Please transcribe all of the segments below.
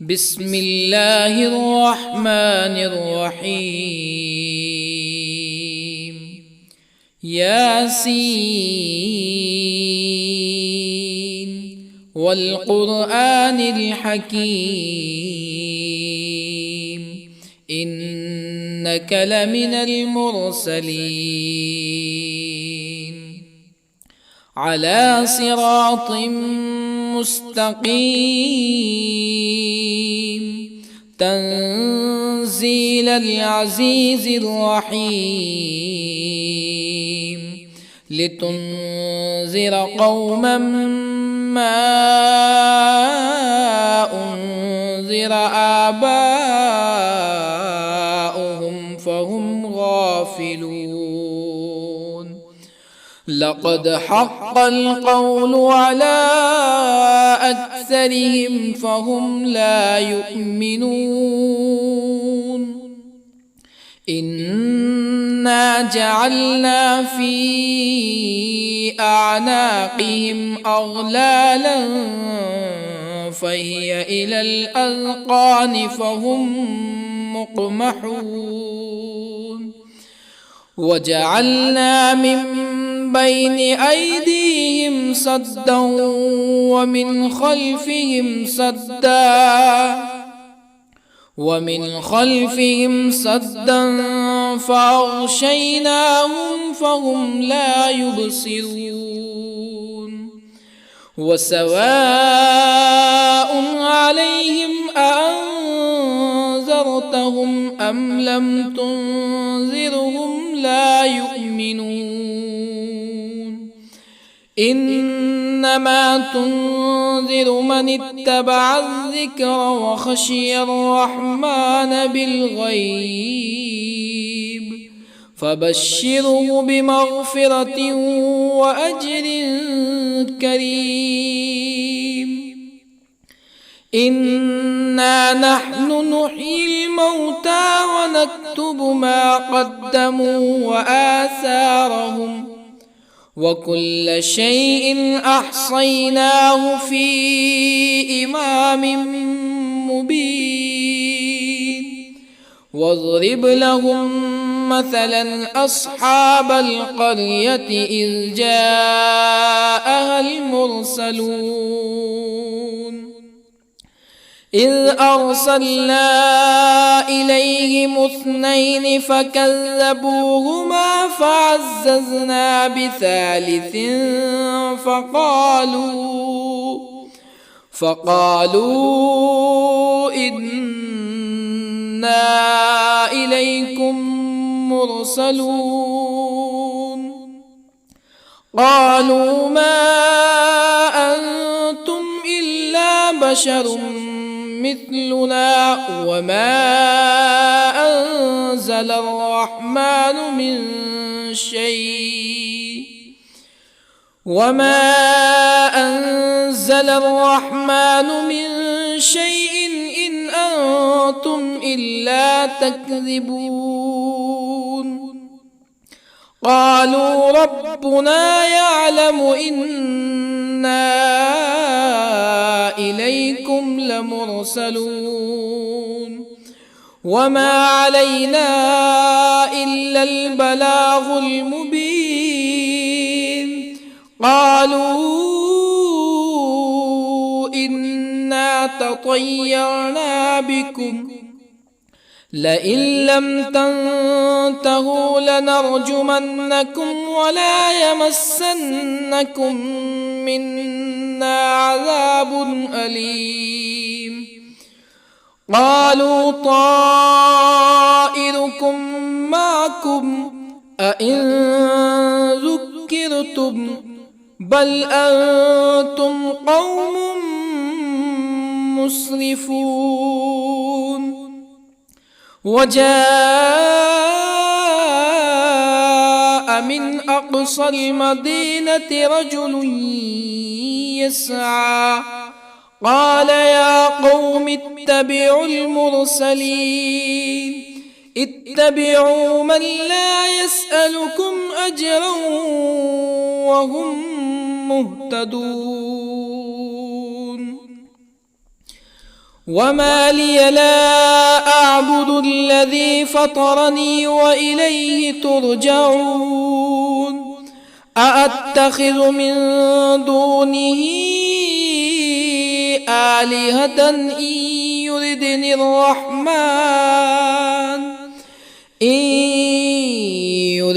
بسم الله الرحمن الرحيم. ياسين والقرآن الحكيم إنك لمن المرسلين على صراط مستقيم تنزيل العزيز الرحيم لتنذر قوما ما أنذر آباؤهم فهم غافلون. لقد حق القول على أكثرهم فهم لا يؤمنون. إنا جعلنا في أعناقهم أغلالا فهي إلى الأذقان فهم مقمحون. وجعلنا من بين أيديهم سدا ومن خلفهم سدا فأغشيناهم فهم لا يبصرون. وسواء عليهم أأنذرتهم أم لم تنذرهم لا يؤمنون. إنما تنذر من اتبع الذكر وخشي الرحمن بالغيب فبشره بمغفرة وأجر كريم. إنا نحن نحيي الموتى ونكتب ما قدموا وآثارهم وكل شيء أحصيناه في إمام مبين. واضرب لهم مثلا أصحاب القرية إذ جاءها المرسلون إذ أرسلنا إليهم اثنين فكذبوهما فعززنا بثالث فقالوا إنا إليكم مرسلون. قالوا ما أنتم إلا بشر مثلنا وما أنزل الرحمن من شيء إن أنتم إلا تكذبون. قالوا ربنا يعلم إنا إليكم لمرسلون وما علينا إلا البلاغ المبين. قالوا إنا تطيرنا بكم لئن لم تنتهوا لنرجمنكم ولا يمسنكم منا عذاب أليم. قالوا طائركم معكم أئن ذكرتم بل أنتم قوم مسرفون. وجاء من أقصى المدينة رجل يسعى قال يا قوم اتبعوا المرسلين اتبعوا من لا يسألكم أجرا وهم مهتدون. وما لي لا أعبد الذي فطرني وإليه ترجعون أأتخذ من دونه آلهة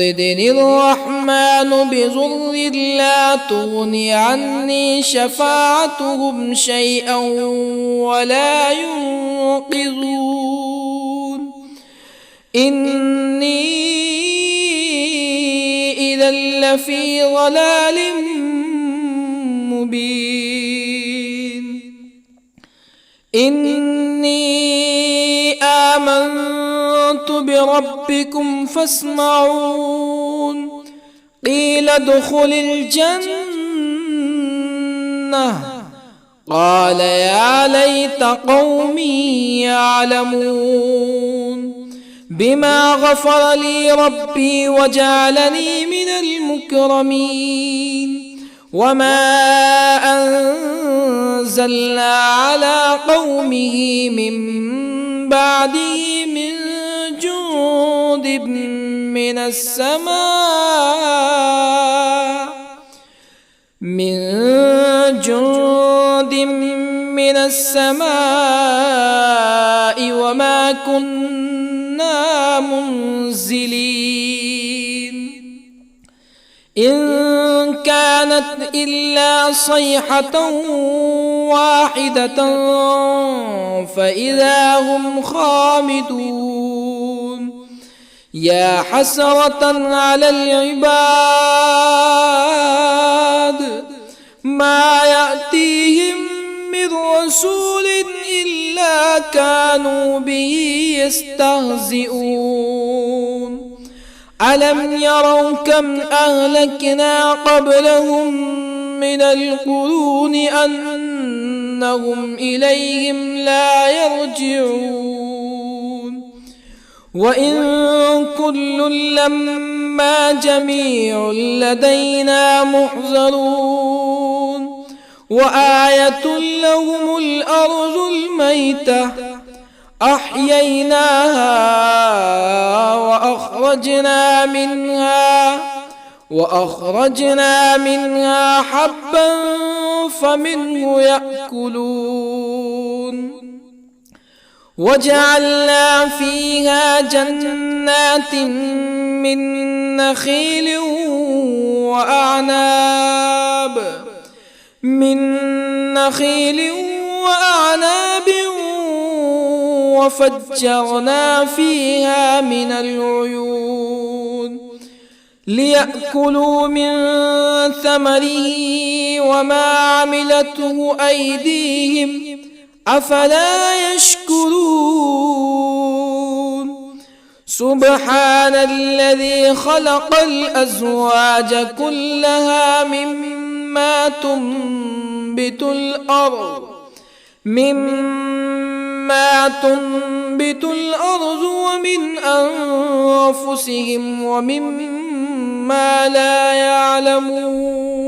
يردني الرحمن بضر لا تغن عني شفاعتهم شيئا ولا ينقذون إني إذا لفي ضلال مبين إني آمنت بربكم فاسمعون قيل ادخل الجنة قال يا ليت قومي يعلمون بما غفر لي ربي وجعلني من المكرمين وما أنزلنا على قومه من بعده من جند من السماء وما كنا منزلين إن كانت إلا صيحة واحدة فإذا هم خامدون يا حسرة على العباد ما يأتيهم من رسول إلا كانوا به يستهزئون ألم يروا كم أهلكنا قبلهم من القرون أنهم إليهم لا يرجعون وإن كل لما جميع لدينا محضرون وآية لهم الأرض الميتة أحييناها وأخرجنا منها حبا فمنه يأكلون وجعلنا فيها جنات من نخيل وأعناب وفجرنا فيها من العيون ليأكلوا من ثمره وما عملته أيديهم أفلا يشكرون سبحان الذي خلق الأزواج كلها مما تنبت الأرض ومن أنفسهم ومما لا يعلمون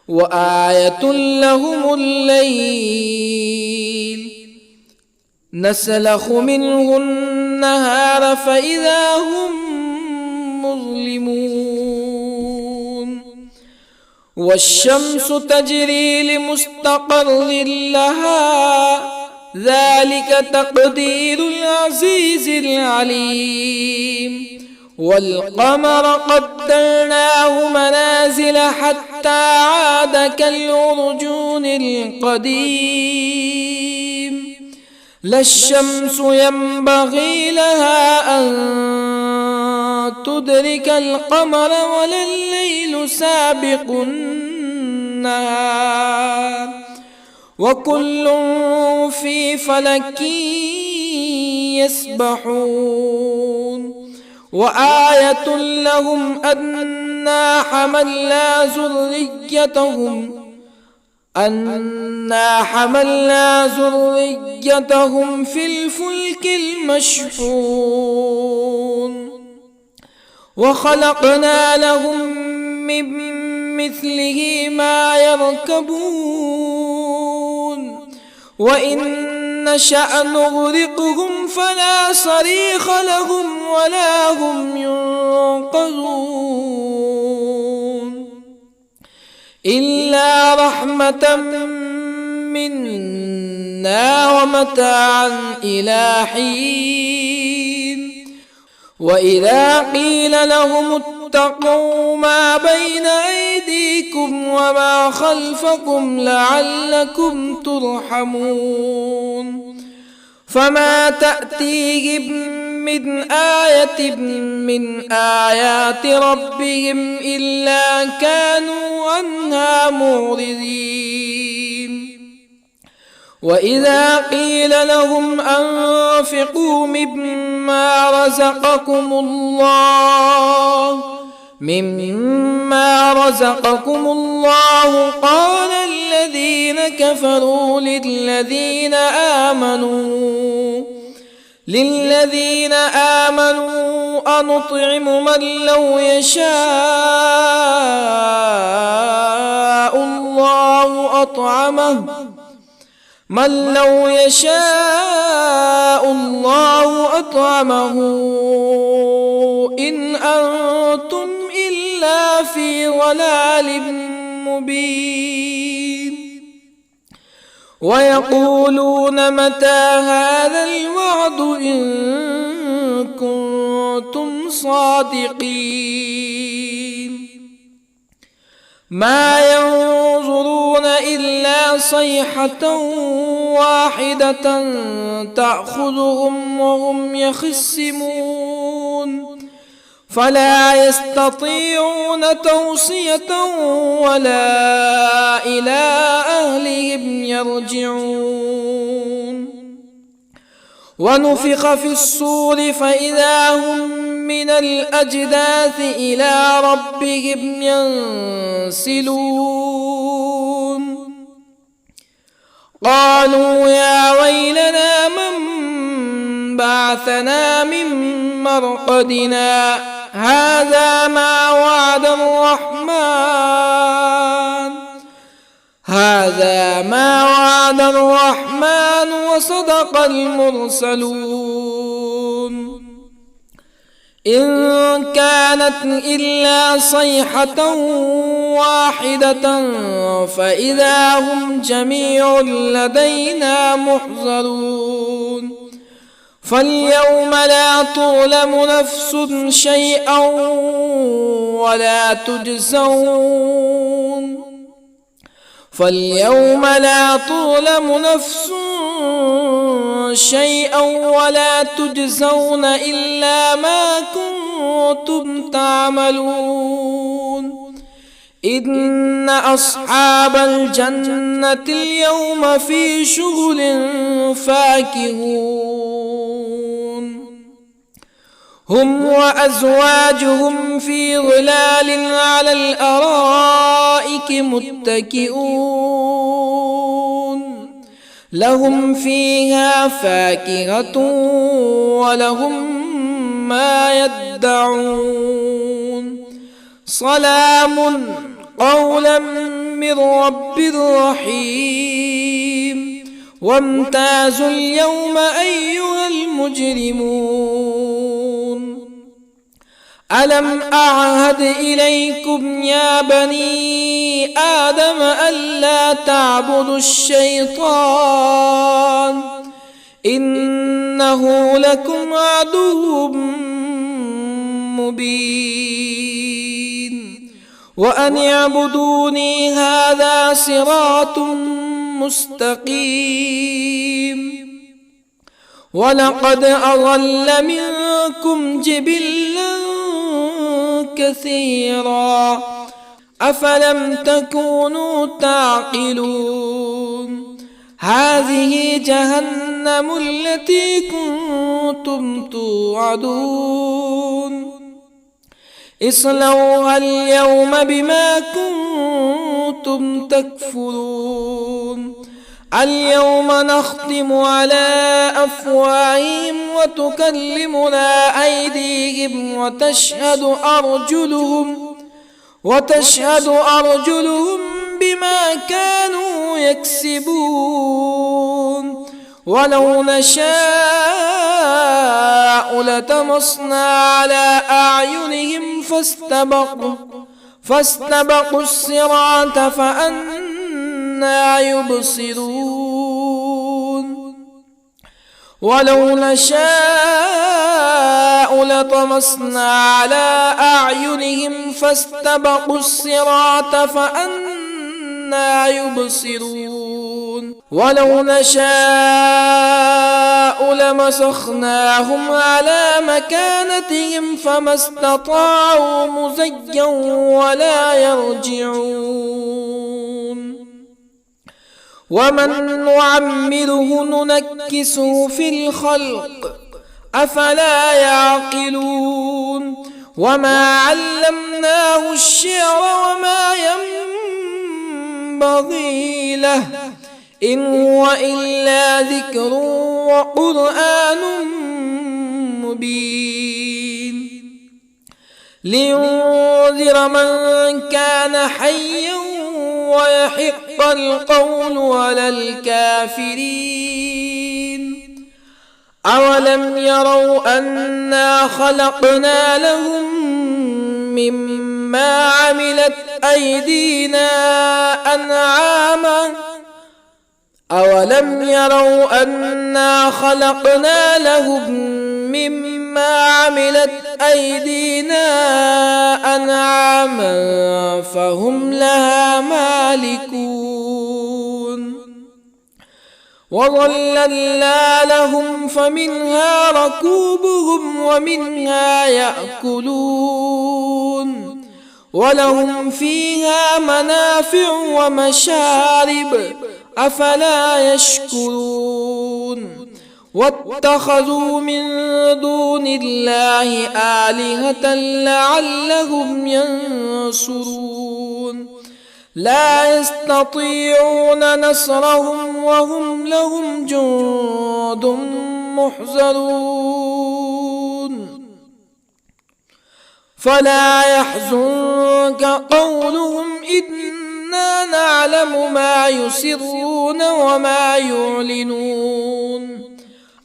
وآية لهم الليل نسلخ منه النهار فإذا هم مظلمون والشمس تجري لمستقر لها ذلك تقدير العزيز العليم والقمر قدرناه منازل حتى عاد كالعرجون القديم لا الشمس ينبغي لها أن تدرك القمر ولا الليل سابق النهار وكل في فلك يسبحون وآية لهم أنا حملنا ذريتهم في الفلك المشحون وخلقنا لهم من مثله ما يركبون وإن نشأ نغرقهم فلا صريخ لهم ولا هم ينقذون إلا رحمة منا ومتاعا إلى حين وإذا قيل لهم اتقوا ما بين أيديكم وما خلفكم لعلكم ترحمون فما تأتيهم من آية من آيات ربهم إلا كانوا عنها معرضين وإذا قيل لهم أنفقوا مما رزقكم الله قال الذين كفروا للذين آمنوا أنطعم من لو يشاء الله أطعمه إن أنتم إلا في ضلال مبين ويقولون متى هذا الوعد إن كنتم صادقين ما ينظرون إلا صيحة واحدة تأخذهم وهم يخصمون فلا يستطيعون توصية ولا إلى أهلهم يرجعون ونفخ في الصور فإذا هم من الأجداث إلى ربهم ينسلون قالوا يا ويلنا من بعثنا من مرقدنا هذا ما وعد الرحمن وصدق المرسلون إن كانت إلا صيحة واحدة فإذا هم جميع لدينا محضرون فاليوم لا تظلم نفس شيئا ولا تجزون إلا ما كنتم تعملون إن أصحاب الجنة اليوم في شغل فاكهون هم وأزواجهم في ظلال على الأرائك متكئون لهم فيها فاكهة ولهم ما يدعون سلام قولا من رب رحيم وامتازوا اليوم أيها المجرمون ألم أعهد إليكم يا بني آدم ألا تعبدوا الشيطان إنه لكم عدو مبين وأن اعبدوني هذا صراط مستقيم ولقد أضل منكم جبلا كثيرا أفلم تكونوا تعقلون هذه جهنم التي كنتم توعدون اصلوها اليوم بما كنتم تكفرون اليوم نختم على أفواههم وتكلمنا أيديهم وتشهد أرجلهم بما كانوا يكسبون ولو نشاء لطمسنا على أعينهم فاستبقوا الصراط فأنى يبصرون ولو نشاء لطمسنا على أعينهم فاستبقوا الصراط فأنى يبصرون ولو نشاء لمسخناهم على مكانتهم فما استطاعوا مزيا ولا يرجعون ومن نعمره ننكسه في الخلق أفلا يعقلون وما علمناه الشعر وما ينبغي له إن هو إلا ذكر وقرآن مبين لينذر من كان حيا ويحق القول على الكافرين أولم يروا أنا خلقنا لهم مما عملت أيدينا أنعاما أولم يروا أنا خلقنا لهم مما عملت أيدينا أنعاما فهم لها مالكون وظللنا لهم فمنها ركوبهم ومنها يأكلون ولهم فيها منافع ومشارب أفلا يشكرون واتخذوا من دون الله آلهة لعلهم ينصرون لا يستطيعون نصرهم وهم لهم جند محضرون فلا يحزنك قولهم إنا نعلم ما يسرون وما يعلنون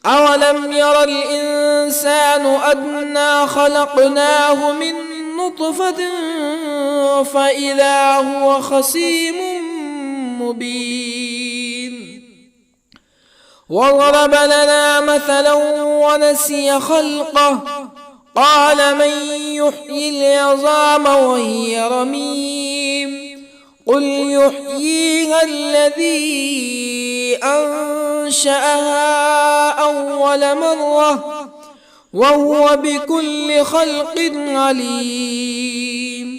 أولم ير الإنسان أنا خلقناه من نطفة فإذا هو خصيم مبين وضرب لنا مثلا ونسي خلقه قال من يحيي العظام وهي رميم قل يحييها الذي أنشأها أول مرة وهو بكل خلق عليم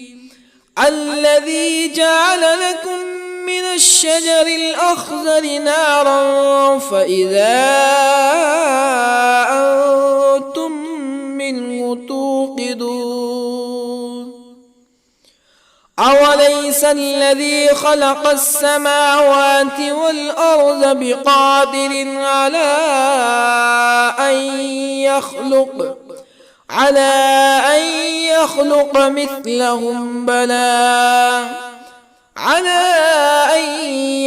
الذي جعل لكم من الشجر الأخضر نارا فإذا أنتم منه توقدون أوليس الذي خلق السماوات والأرض بقادر على أن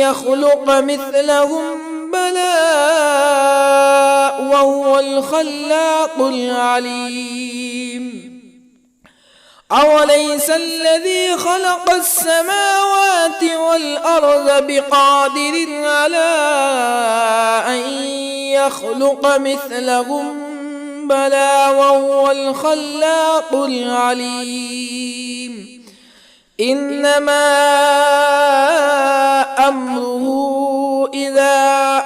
يخلق مثلهم بلى وهو الخلاق العليم أوليس الذي خلق السماوات والأرض بقادر على أن يخلق مثلهم بلى وهو الخلاق العليم إنما أمره إذا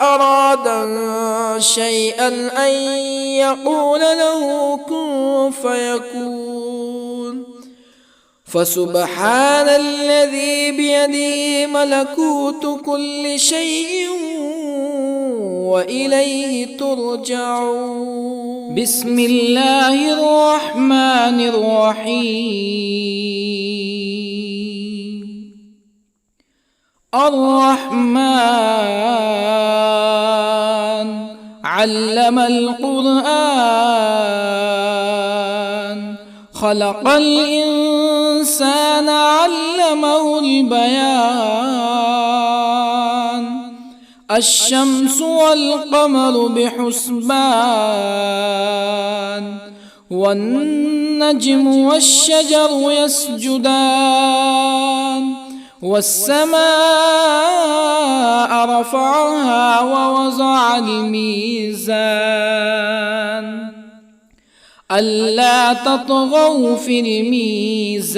أراد شيئا أن يقول له كن فيكون فسبحان الذي بيده ملكوت كل شيء وإليه ترجعون بسم الله الرحمن الرحيم الرحمن علم القرآن خلق الإنسان علمه البيان الشمس والقمر بحسبان والنجم والشجر يسجدان والسماء رفعها ووضع الميزان ألا تطغوا في الميزان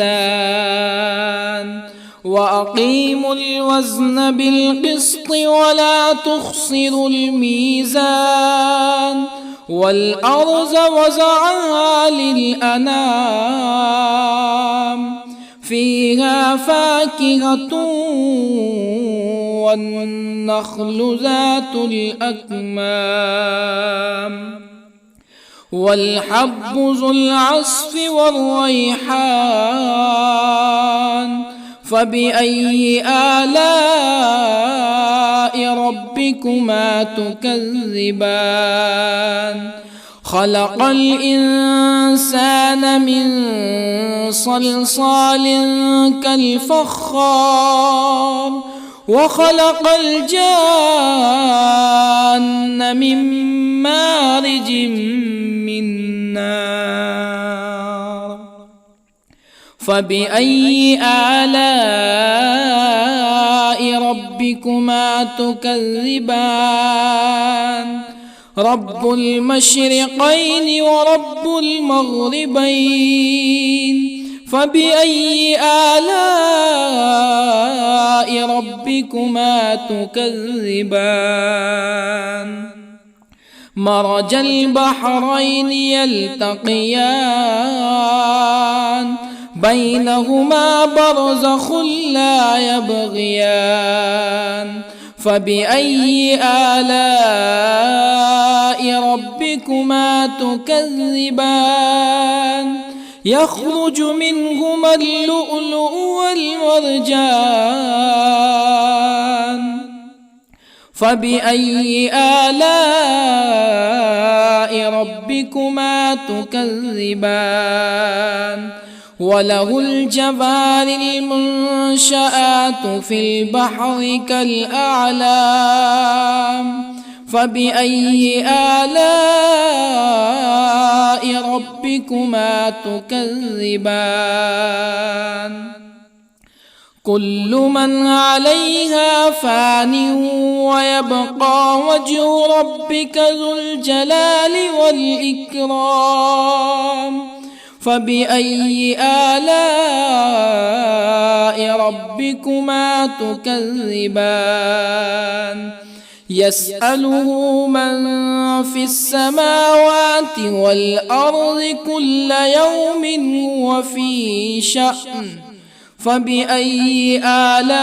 وأقيموا الوزن بالقسط ولا تخسروا الميزان والأرض وضعها للأنام فيها فاكهة والنخل ذات الأكمام والحب ذو العصف والريحان فبأي آلاء ربكما تكذبان خلق الإنسان من صلصال كالفخار وخلق الجان من مارج من نار فبأي آلاء ربكما تكذبان رب المشرقين ورب المغربين فبأي آلاء ربكما تكذبان مرج البحرين يلتقيان بينهما برزخ لا يبغيان فبأي آلاء ربكما تكذبان يخرج منهما اللؤلؤ والمرجان فبأي آلاء ربكما تكذبان وله الجوار المنشآت في البحر كالأعلام فبأي آلاء ربكما تكذبان كل من عليها فان ويبقى وجه ربك ذو الجلال والإكرام فبأي آلاء ربكما تكذبان يسأله من في السماوات والأرض كل يوم هو في شأن فبأي آلاء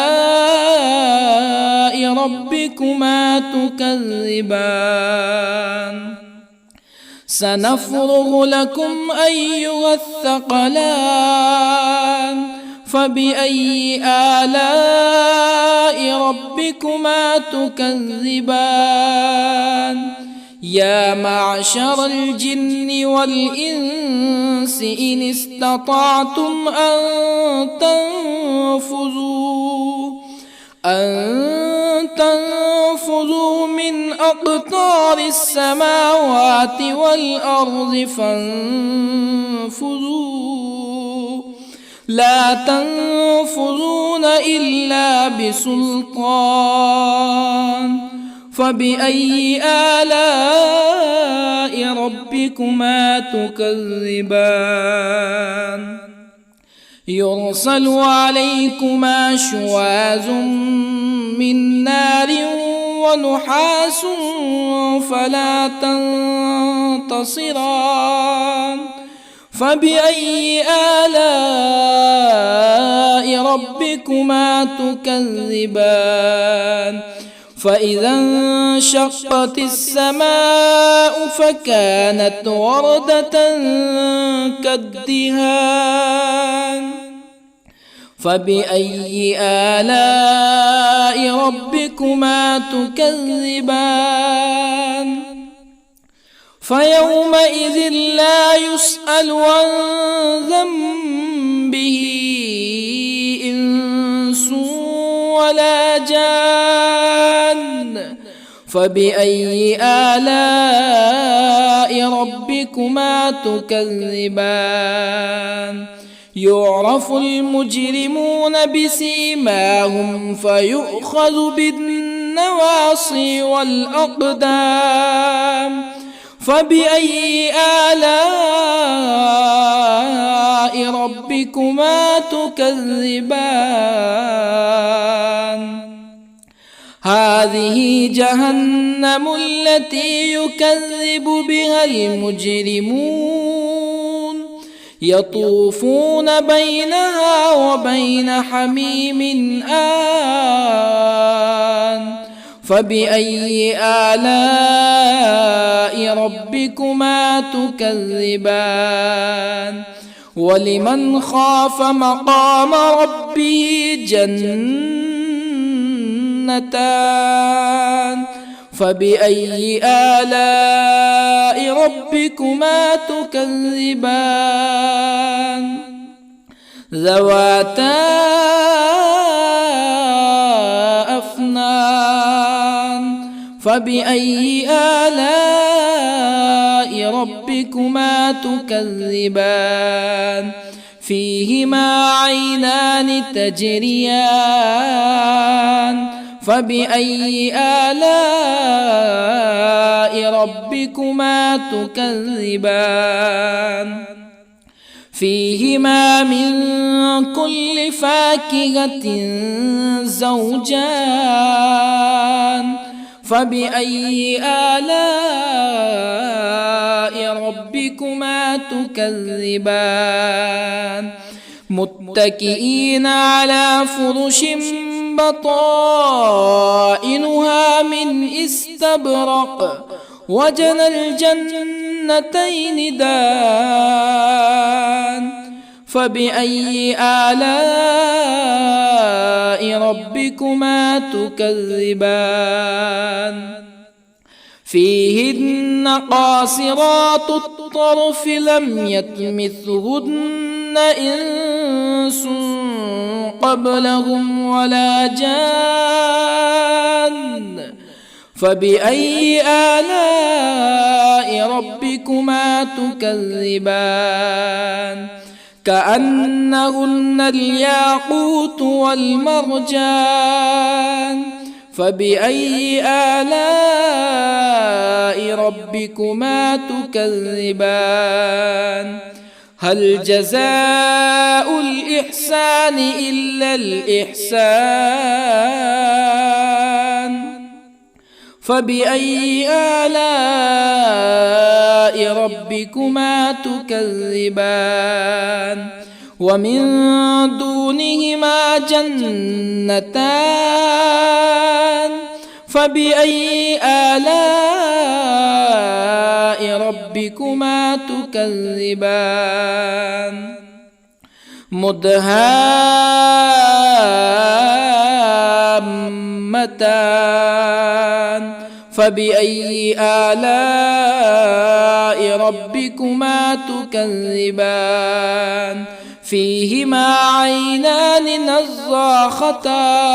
ربكما تكذبان سنفرغ لكم أيها الثقلان فبأي آلاء ربكما تكذبان يا معشر الجن والإنس إن استطعتم أن تنفذوا من أقطار السماوات والأرض فانفذوا لا تنفذون إلا بسلطان فبأي آلاء ربكما تكذبان يرسل عليكما شواظ من نار ونحاس فلا تنتصران فبأي آلاء ربكما تكذبان فإذا انشقت السماء فكانت وردة كالدهان فبأي آلاء ربكما تكذبان فيومئذ لا يسأل عن ذنبه إنس ولا جان. فبأي آلاء ربكما تكذبان؟ يعرف المجرمون بسيماهم فيؤخذ بالنواصي والأقدام. فبأي آلاء ربكما تكذبان؟ هذه جهنم التي يكذب بها المجرمون يطوفون بينها وبين حميم آن. فبأي آلاء ربكما تكذبان؟ ولمن خاف مقام ربه جنتان. فبأي آلاء ربكما تكذبان؟ ذواتا أفنان. فبأي آلاء ربكما تكذبان؟ فيهما عينان تجريان. فبأي آلاء ربكما تكذبان؟ فيهما من كل فاكهة زوجان. فبأي آلاء ربكما تكذبان؟ متكئين على فرش بطائنها من استبرق وجنى الجنتين دان. فبأي آلاء ربكما تكذبان؟ فيهن قاصرات الطرف لم يطمثهن إنس قبلهم ولا جان. فبأي آلاء ربكما تكذبان؟ كأنهن الياقوت والمرجان. فبأي آلاء ربكما تكذبان؟ هل جزاء الإحسان إلا الإحسان؟ فبأي آلاء ربكما تكذبان؟ ومن دونهما جنتان. فبأي آلاء ربكما تكذبان؟ مدهامتان. فبأي آلاء ربكما تكذبان؟ فيهما عينان نضاختان.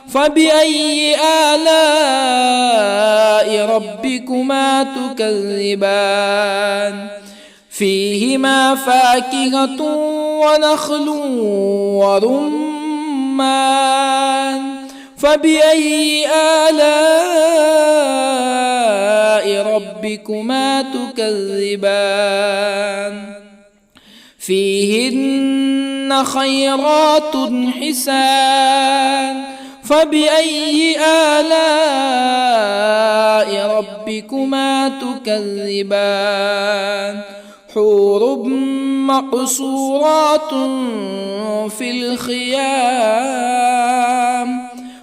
فبأي آلاء ربكما تكذبان؟ فيهما فاكهة ونخل ورمان. فبأي آلاء ربكما تكذبان؟ فيهن خيرات حسان. فبأي آلاء ربكما تكذبان؟ حور مقصورات في الخيام.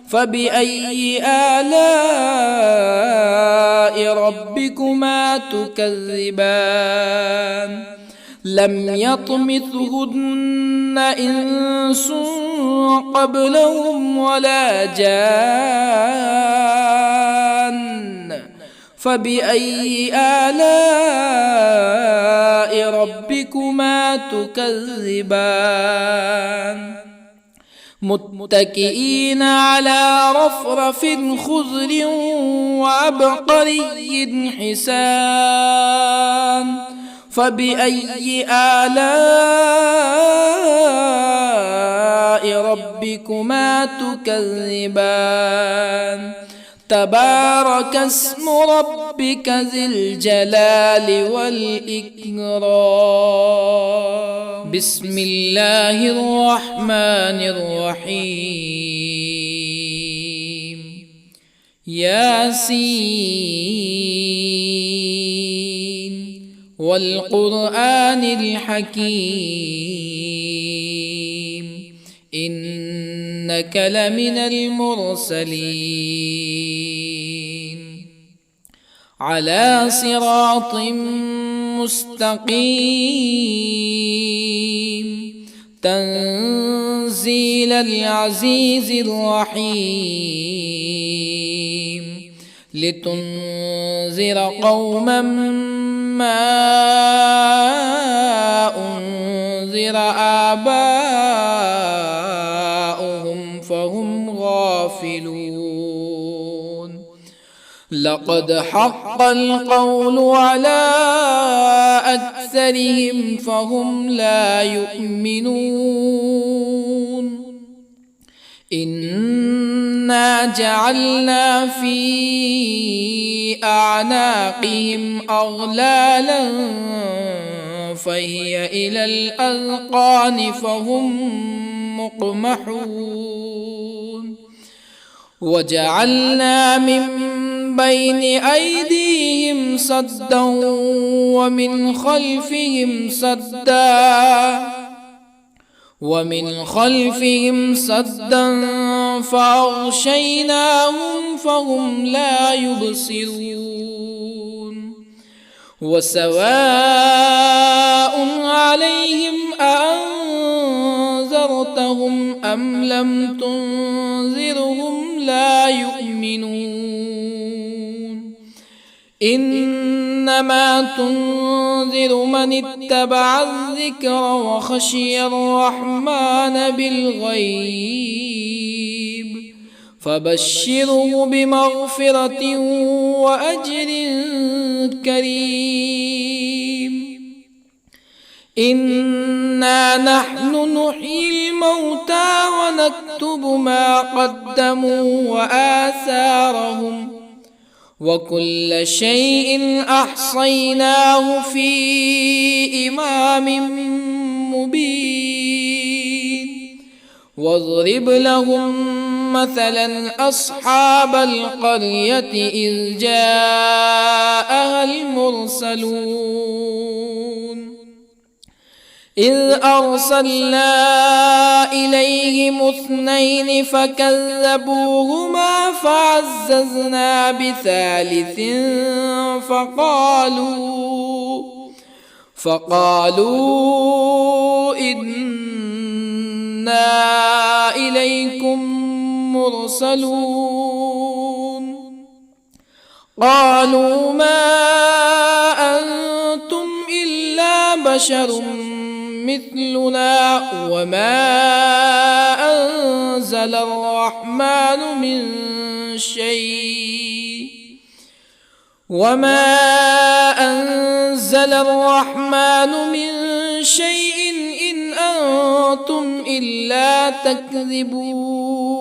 فبأي آلاء ربكما تكذبان؟ لم يطمثهن إنس قبلهم ولا جان. فبأي آلاء ربكما تكذبان متكئين على رفرف خضر وعبقري حسان فبأي آلاء ربكما تكذبان تبارك اسم ربك ذي الجلال والإكرام بسم الله الرحمن الرحيم ياسين والقرآن الحكيم إنك لمن المرسلين على صراط مستقيم تنزيل العزيز الرحيم لتنذر قوما ما أنذر آباؤهم فهم غافلون لقد حق القول على أكثرهم فهم لا يؤمنون إنا جعلنا في أعناقهم أغلالا فهي إلى الأذقان فهم مقمحون وجعلنا من بين أيديهم سدا ومن خلفهم سدا فأغشيناهم فهم لا يبصرون وسواء عليهم أأنذرتهم أم لم تنذرهم لا يؤمنون إنما تنذر من اتبع الذكر وخشي الرحمن بالغيب فبشره بمغفرة وأجر كريم إنا نحن نحيي الموتى ونكتب ما قدموا وآثارهم وكل شيء أحصيناه في إمام مبين واضرب لهم مثلا أصحاب القرية إذ جاءها المرسلون إذ أرسلنا إليهم اثنين فكذبوهما فعززنا بثالث فقالوا إنا إليكم مرسلون قالوا ما أنتم إلا بشر مثلنا وما أنزل الرحمن من شيء إن أنتم إلا تكذبون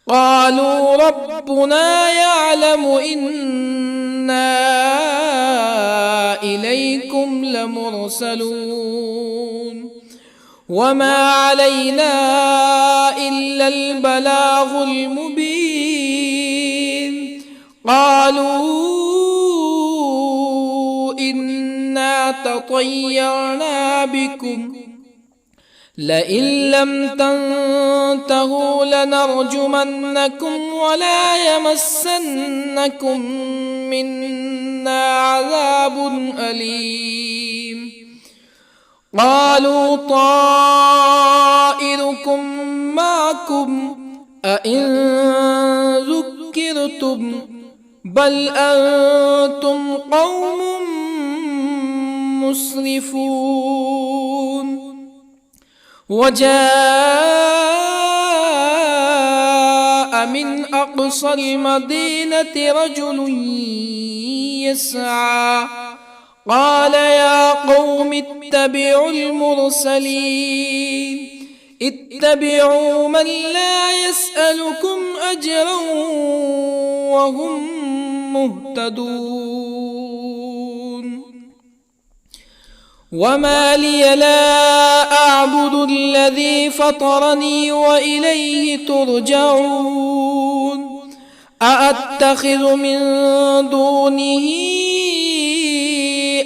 قالوا ربنا يعلم إنا إليكم لمرسلون وما علينا إلا البلاغ المبين قالوا إنا تطيرنا بكم لئن لم تنتهوا لنرجمنكم ولا يمسنكم منا عذاب أليم قالوا طائركم معكم أئن ذكرتم بل أنتم قوم مسرفون. وجاء من أقصى المدينة رجل يسعى قال يا قوم اتبعوا المرسلين اتبعوا من لا يسألكم أجرا وهم مهتدون. وما لي لا أعبد الذي فطرني وإليه ترجعون. أأتخذ من دونه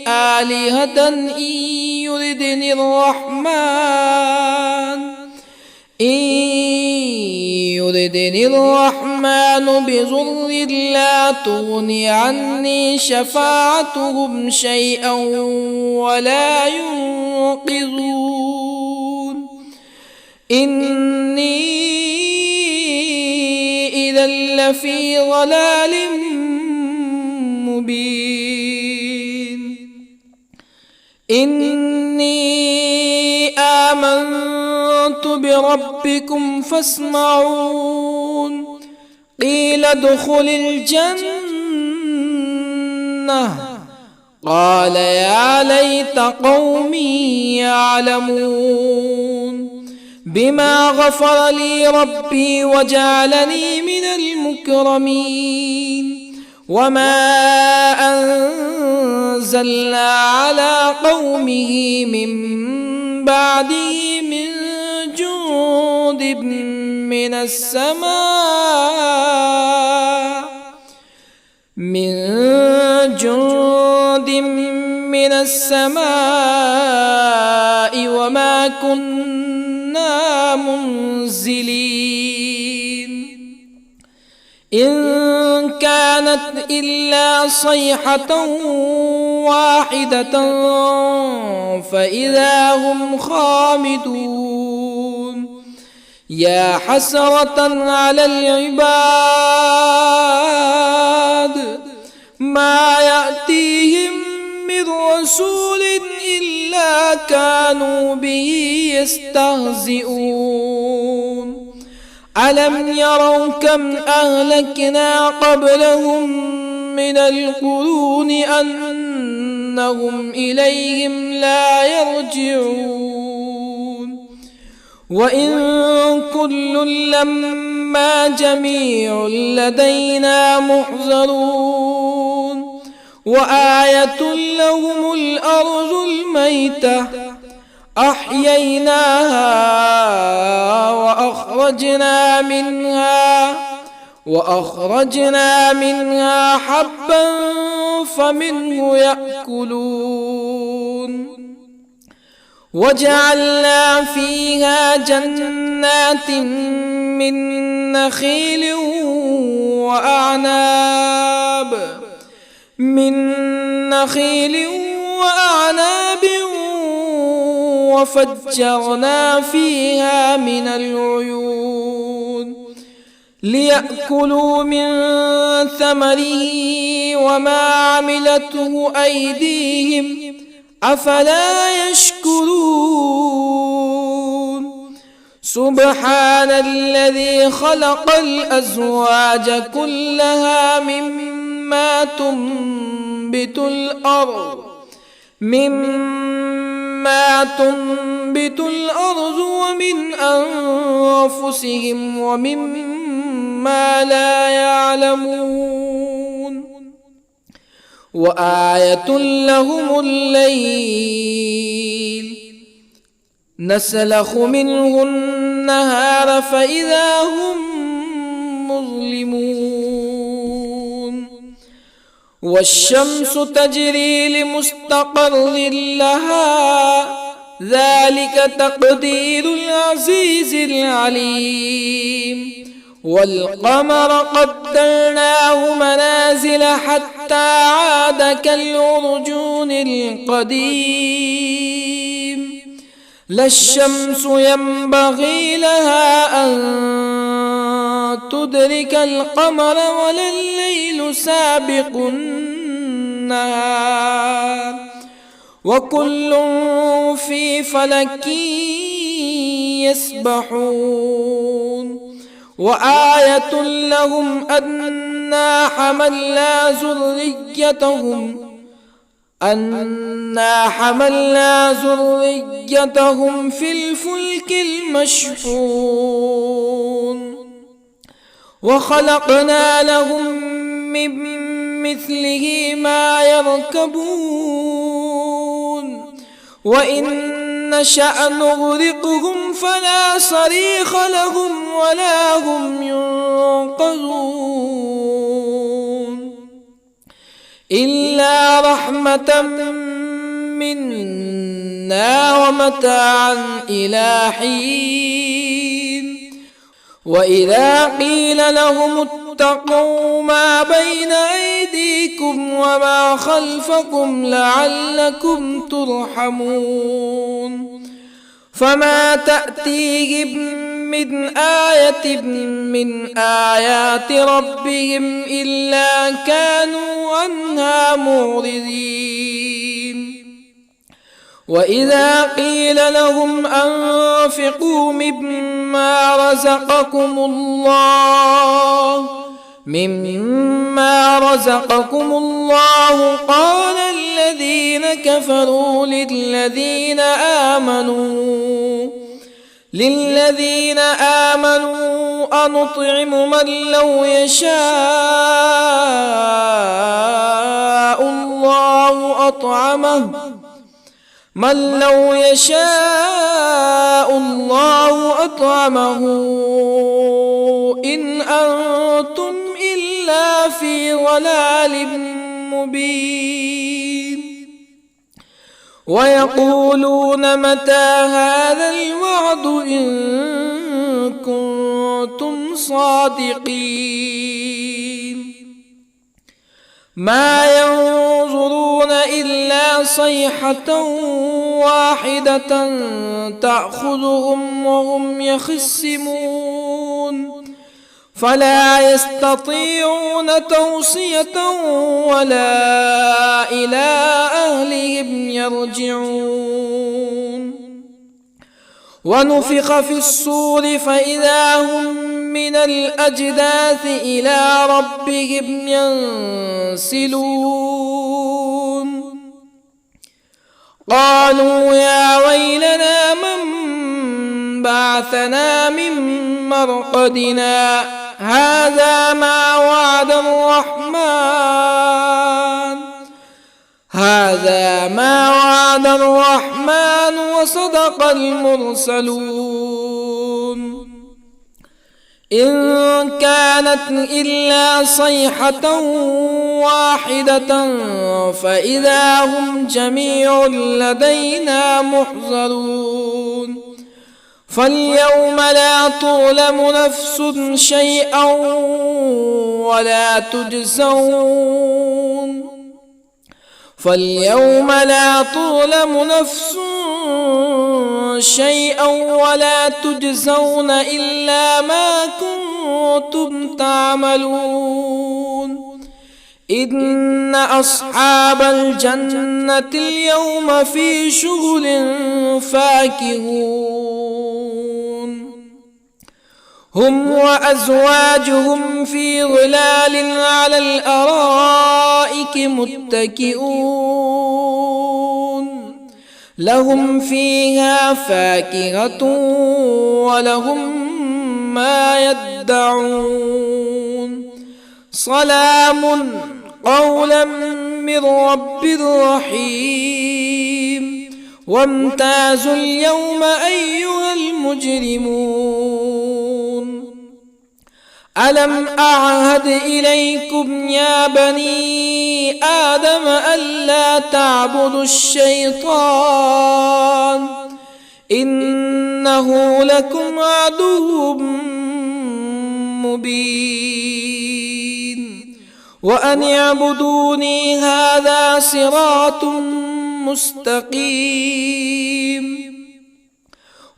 آلهة إن يردني الرحمن بضر لا تغني عني شفاعتهم شيئا ولا ينقذون. إني إذا لفي ضلال مبين. إني آمنت بربكم فاسمعون. قيل ادخل الجنة قال يا ليت قومي يعلمون. بما غفر لي ربي وجعلني من المكرمين. وما أنزلنا على قومه من بعده من جند من السماء وما كنا منزلين. إن كانت إلا صيحة واحدة فإذا هم خامدون. يا حسرة على العباد ما يأتيهم من رسول إلا كانوا به يستهزئون. ألم يروا كم أهلكنا قبلهم من القرون أنهم إليهم لا يرجعون. وإن كل لما جميع لدينا محضرون. وآية لهم الأرض الميتة أحييناها وأخرجنا منها حبا فمنه يأكلون. وجعلنا فيها جنات من نخيل وأعناب وفجرنا فيها من العيون ليأكلوا من ثمره وما عملته أيديهم أفلا يشكرون. سبحان الذي خلق الأزواج كلها مما تنبت الأرض ومن أنفسهم ومما لا يعلمون. وآية لهم الليل نسلخ منه النهار فإذا هم مظلمون. والشمس تجري لمستقر لها ذلك تقدير العزيز العليم. والقمر قدرناه منازل حتى عاد كالعرجون القديم. لا الشمس ينبغي لها أن تدرك القمر ولا الليل سابق النهار وكل في فلك يسبحون وآية لهم أنا حملنا ذريتهم في الفلك المشحون وخلقنا لهم من مثله ما يركبون وإن نشأ نغرقهم فلا صريخ لهم ولا هم ينقذون إلا رحمة منا ومتاعا إلى حين وإذا قيل لهم اتقوا ما بين أيديكم وما خلفكم لعلكم ترحمون فما تأتيهم من آية من آيات ربهم إلا كانوا عنها معرضين وإذا قيل لهم أنفقوا مما رزقكم الله قال الذين كفروا للذين آمنوا أنطعم من لو يشاء الله أطعمه إن أنتم إلا في ضلال مبين ويقولون متى هذا الوعد إن كنتم صادقين ما ينظرون إلا صيحة واحدة تأخذهم وهم يخصمون فلا يستطيعون توصية ولا إلى أهلهم يرجعون ونفخ في الصور فإذا هم من الأجداث إلى ربهم ينسلون قالوا يا ويلنا من بعثنا من مرقدنا هذا ما وعد الرحمن وصدق المرسلون إن كانت إلا صيحة واحدة فإذا هم جميع لدينا محضرون فاليوم لا تظلم نفس شيئا ولا تجزون إلا ما كنتم تعملون إن أصحاب الجنة اليوم في شغل فاكهون هم وأزواجهم في ظلال على الأرائك متكئون لهم فيها فاكهة ولهم ما يدعون سلام قولا من رب رحيم وامتازوا اليوم أيها المجرمون ألم أعهد إليكم يا بني آدم ألا تعبدوا الشيطان إنه لكم عدو مبين وأن اعبدوني هذا صراط مستقيم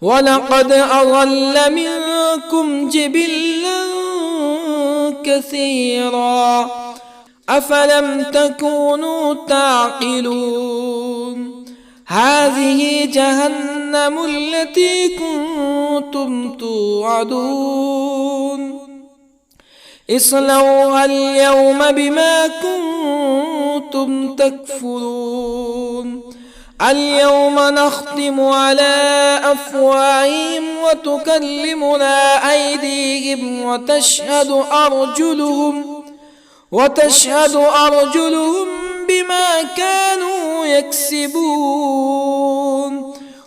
ولقد أضل منكم جبلا كثيرا أفلم تكونوا تعقلون هذه جهنم التي كنتم توعدون اصلوها اليوم بما كنتم تكفرون اليوم نختم على أفواههم وتكلمنا أيديهم وتشهد أرجلهم بما كانوا يكسبون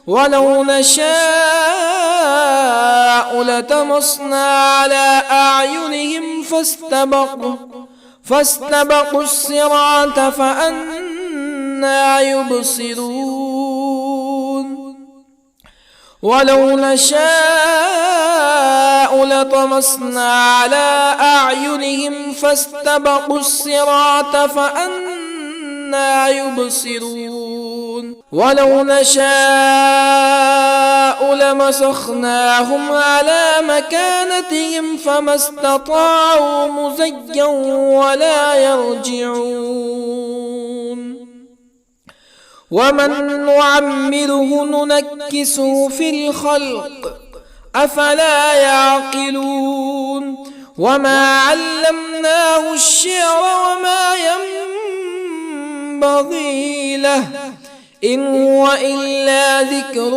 ولو نشاء لطمسنا على أعينهم فاستبقوا الصراط فأنى يبصرون ولو نشاء لطمسنا على أعينهم فاستبقوا الصراط فأنى يبصرون ولو نشاء لمسخناهم على مكانتهم فما استطاعوا مزيا ولا يرجعون ومن نعمره ننكسه في الخلق أفلا يعقلون وما علمناه الشعر وما ينبغي له إن هو إلا ذكر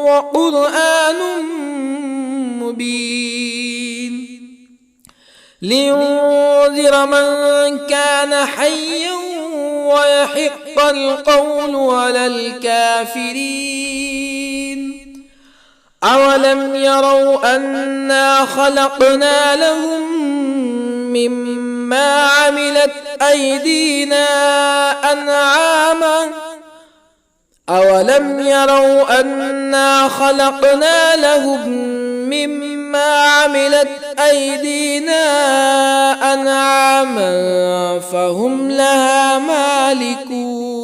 وقرآن مبين لينذر من كان حيا ويحق القول على الكافرين أولم يروا أنا خلقنا لهم مما عملت أيدينا أنعاما أولم يروا أنا خلقنا لهم مما عملت أيدينا أنعاما فهم لها مالكون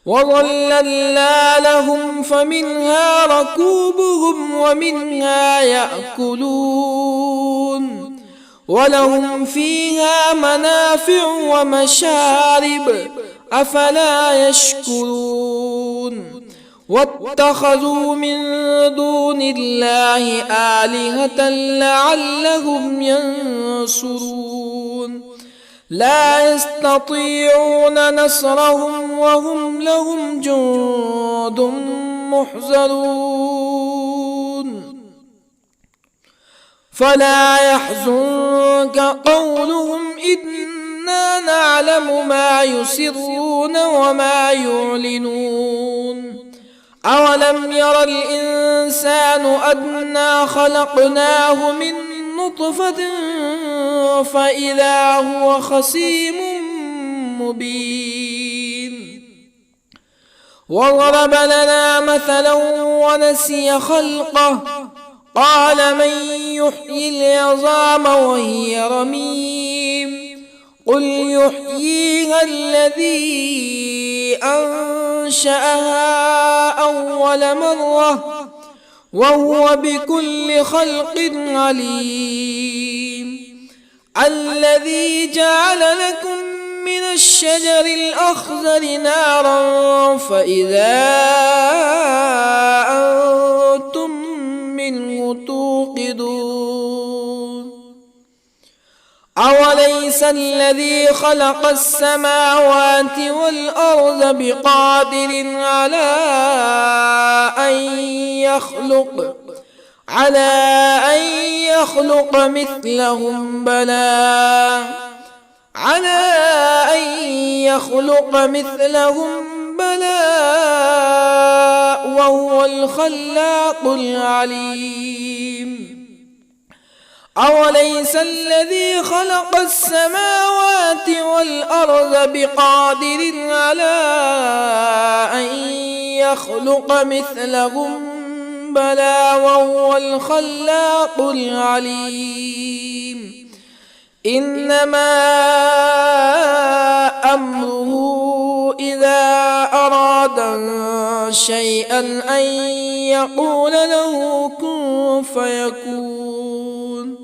وظللنا لهم فمنها ركوبهم ومنها يأكلون ولهم فيها منافع ومشارب أفلا يشكرون واتخذوا من دون الله آلهة لعلهم ينصرون لا يستطيعون نصرهم وهم لهم جند محضرون فلا يحزنك قولهم إنا نعلم ما يسرون وما يعلنون أولم ير الإنسان أنا خلقناه من نطفة فإذا هو خصيم مبين وضرب لنا مثلا ونسي خلقه قال من يحيي العظام وهي رميم قل يحييها الذي أنشأها أول مرة وهو بكل خلق عليم الذي جعل لكم من الشجر الأخضر نارا فإذا أنتم منه توقدون أوليس الذي خلق السماوات والأرض بقادر على أن يخلق مثلهم بلى وهو الخلاق العليم أوليس الذي خلق السماوات والأرض بقادر على أن يخلق مثلهم بلى وهو الخلاق العليم إنما أمره إذا أراد شيئا أن يقول له كن فيكون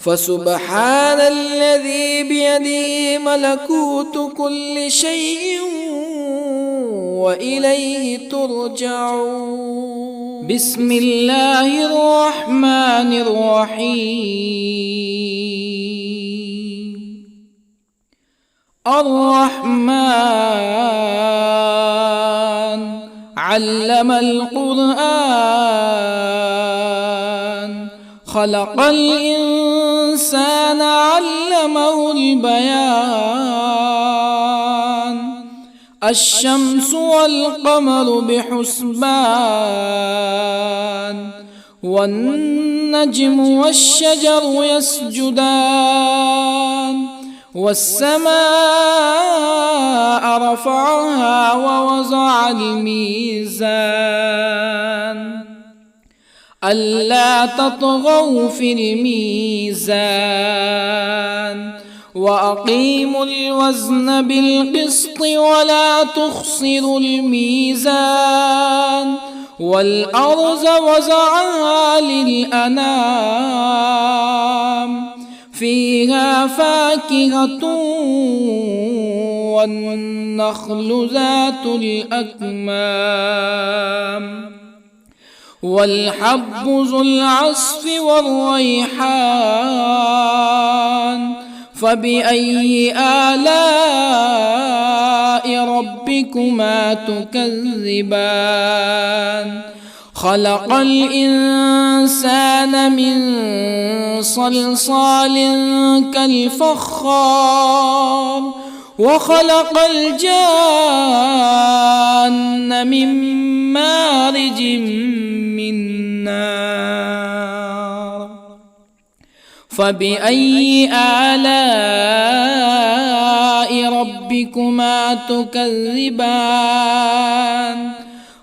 فسبحان الذي بيده ملكوت كل شيء وإليه ترجعون. بسم الله الرحمن الرحيم. الرحمن علم القرآن، خلق الإنسان علمه البيان. الشمس والقمر بحسبان، والنجم والشجر يسجدان. والسماء رفعها ووضع الميزان، ألا تطغوا في الميزان، وأقيموا الوزن بالقسط ولا تخسروا الميزان. والأرض وضعها للأنام، فيها فاكهة والنخل ذات الأكمام، والحب ذو العصف والريحان. فبأي آلاء ربكما تكذبان؟ خلق الإنسان من صلصال كالفخار، وخلق الجان من مارج من نار. فبأي آلاء ربكما تكذبان؟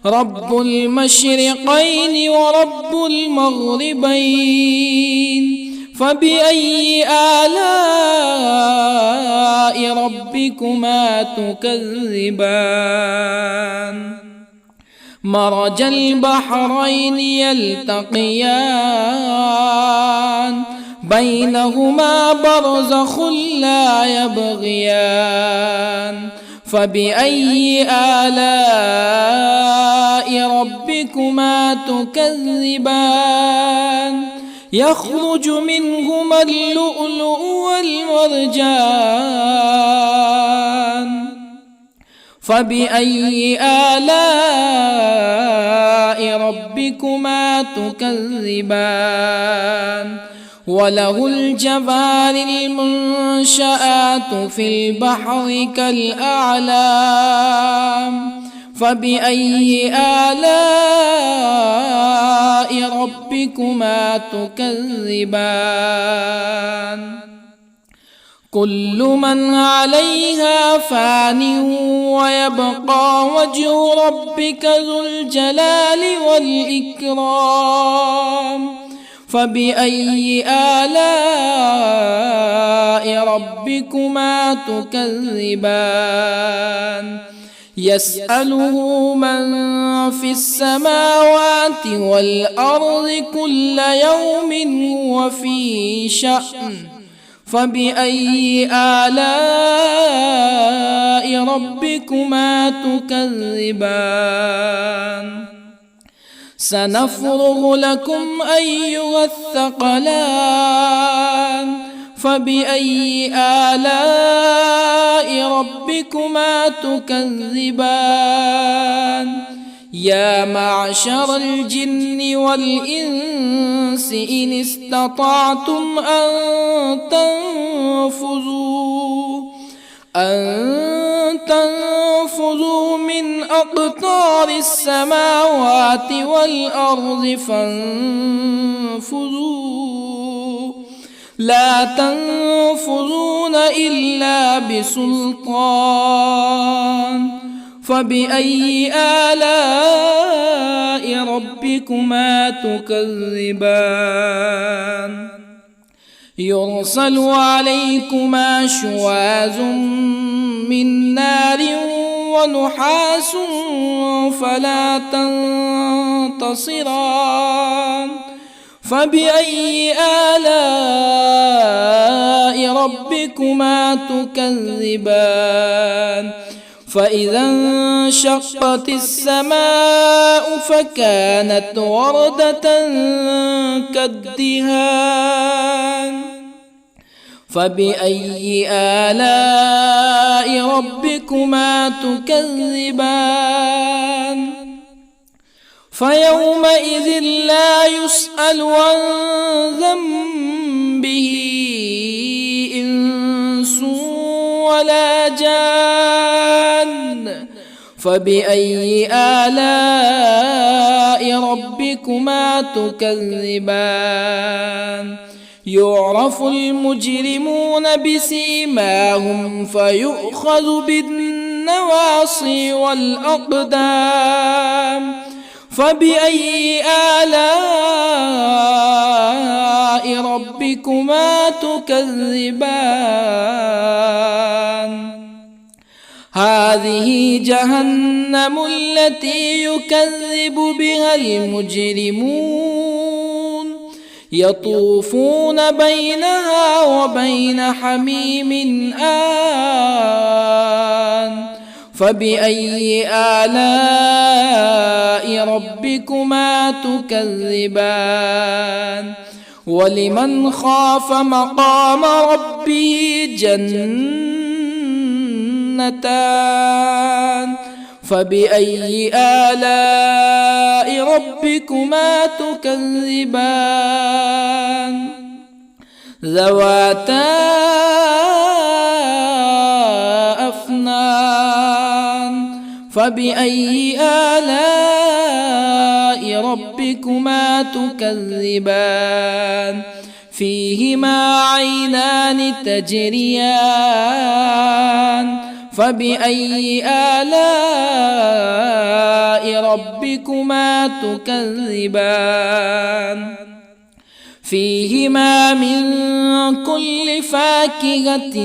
رب المشرقين ورب المغربين. فبأي آلاء ربكما تكذبان؟ مرج البحرين يلتقيان، بينهما برزخ لا يبغيان. فبأي آلاء ربكما تكذبان؟ يخرج منهما اللؤلؤ والمرجان. فبأي آلاء ربكما تكذبان؟ وله الجوار المنشآت في البحر كالأعلام. فبأي آلاء ربكما تكذبان؟ كل من عليها فان، ويبقى وجه ربك ذو الجلال والإكرام. فبأي آلاء ربكما تكذبان؟ يسأله من في السماوات والأرض كل يوم هو في شأن. فبأي آلاء ربكما تكذبان؟ سنفرغ لكم أيها الثقلان. فبأي آلاء ربكما تكذبان؟ يا معشر الجن والإنس إن استطعتم أن تنفذوا من أقطار السماوات والأرض فانفذوا، لا تنفذون إلا بسلطان. فبأي آلاء ربكما تكذبان؟ يرسل عليكما شواظ من نار ونحاس فلا تنتصران. فبأي آلاء ربكما تكذبان فإذا انشقت السماء فكانت وردة كالدهان فبأي آلاء ربكما تكذبان فيومئذ لا يسأل عن ذنبه إنس ولا جان فبأي آلاء ربكما تكذبان يعرف المجرمون بسيماهم فيؤخذ بالنواصي والأقدام فبأي آلاء ربكما تكذبان هذه جهنم التي يكذب بها المجرمون يطوفون بينها وبين حميم آن فبأي آلاء ربكما تكذبان ولمن خاف مقام ربه جنتان فبأي آلاء ربكما تكذبان ذواتا أفنان فبأي آلاء ربكما تكذبان فيهما عينان تجريان فبأي آلاء ربكما تكذبان فيهما من كل فاكهة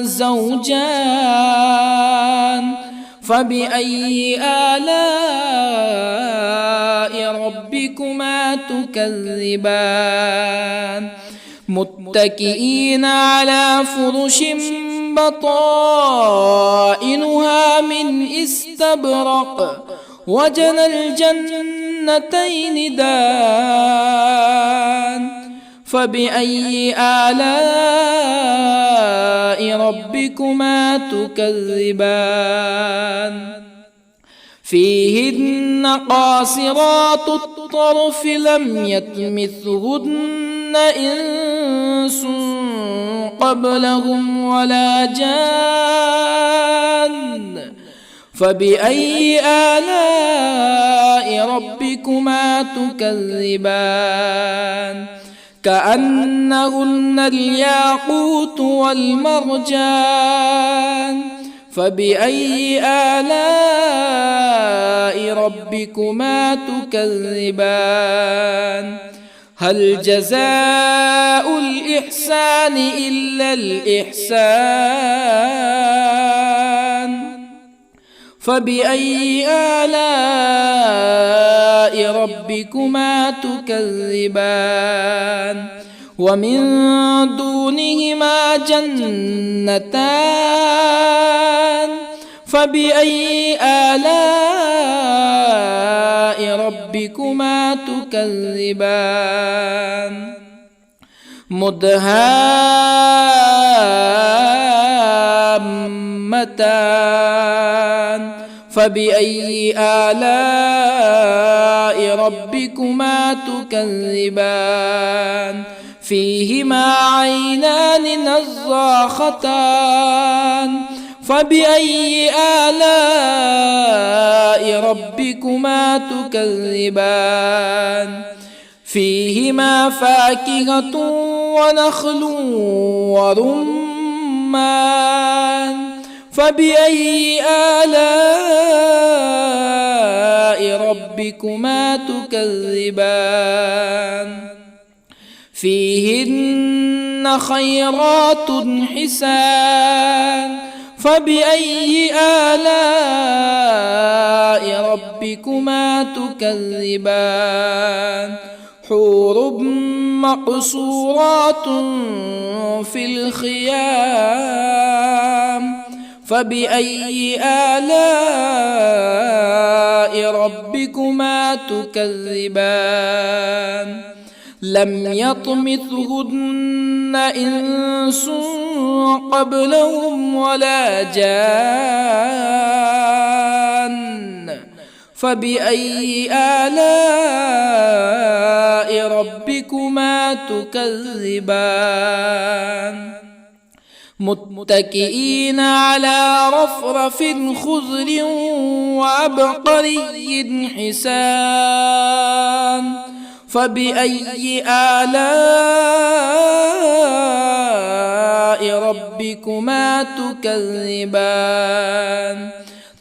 زوجان فبأي آلاء ربكما تكذبان متكئين على فرش بطائنها من استبرق وجنى الجنتين دان فبأي آلاء ربكما تكذبان فيهن قاصرات الطرف لم يطمثهن إنس قبلهم ولا جان فبأي آلاء ربكما تكذبان كأنهن الياقوت والمرجان فبأي آلاء ربكما تكذبان هل جزاء الإحسان إلا الإحسان فبأي آلاء ربكما تكذبان ومن دونهما جنتان فبأي آلاء ربكما تكذبان مدهامتان فبأي آلاء ربكما تكذبان فيهما عينان نضاختان فبأي آلاء ربكما تكذبان فيهما فاكهة ونخل ورمان فبأي آلاء ربكما تكذبان فيهن خيرات حسان فبأي آلاء ربكما تكذبان حور مقصورات في الخيام فبأي آلاء ربكما تكذبان لم يطمثهن إنس قبلهم ولا جان فبأي آلاء ربكما تكذبان متكئين على رفرف خضر وعبقري حسان فبأي آلاء ربكما تكذبان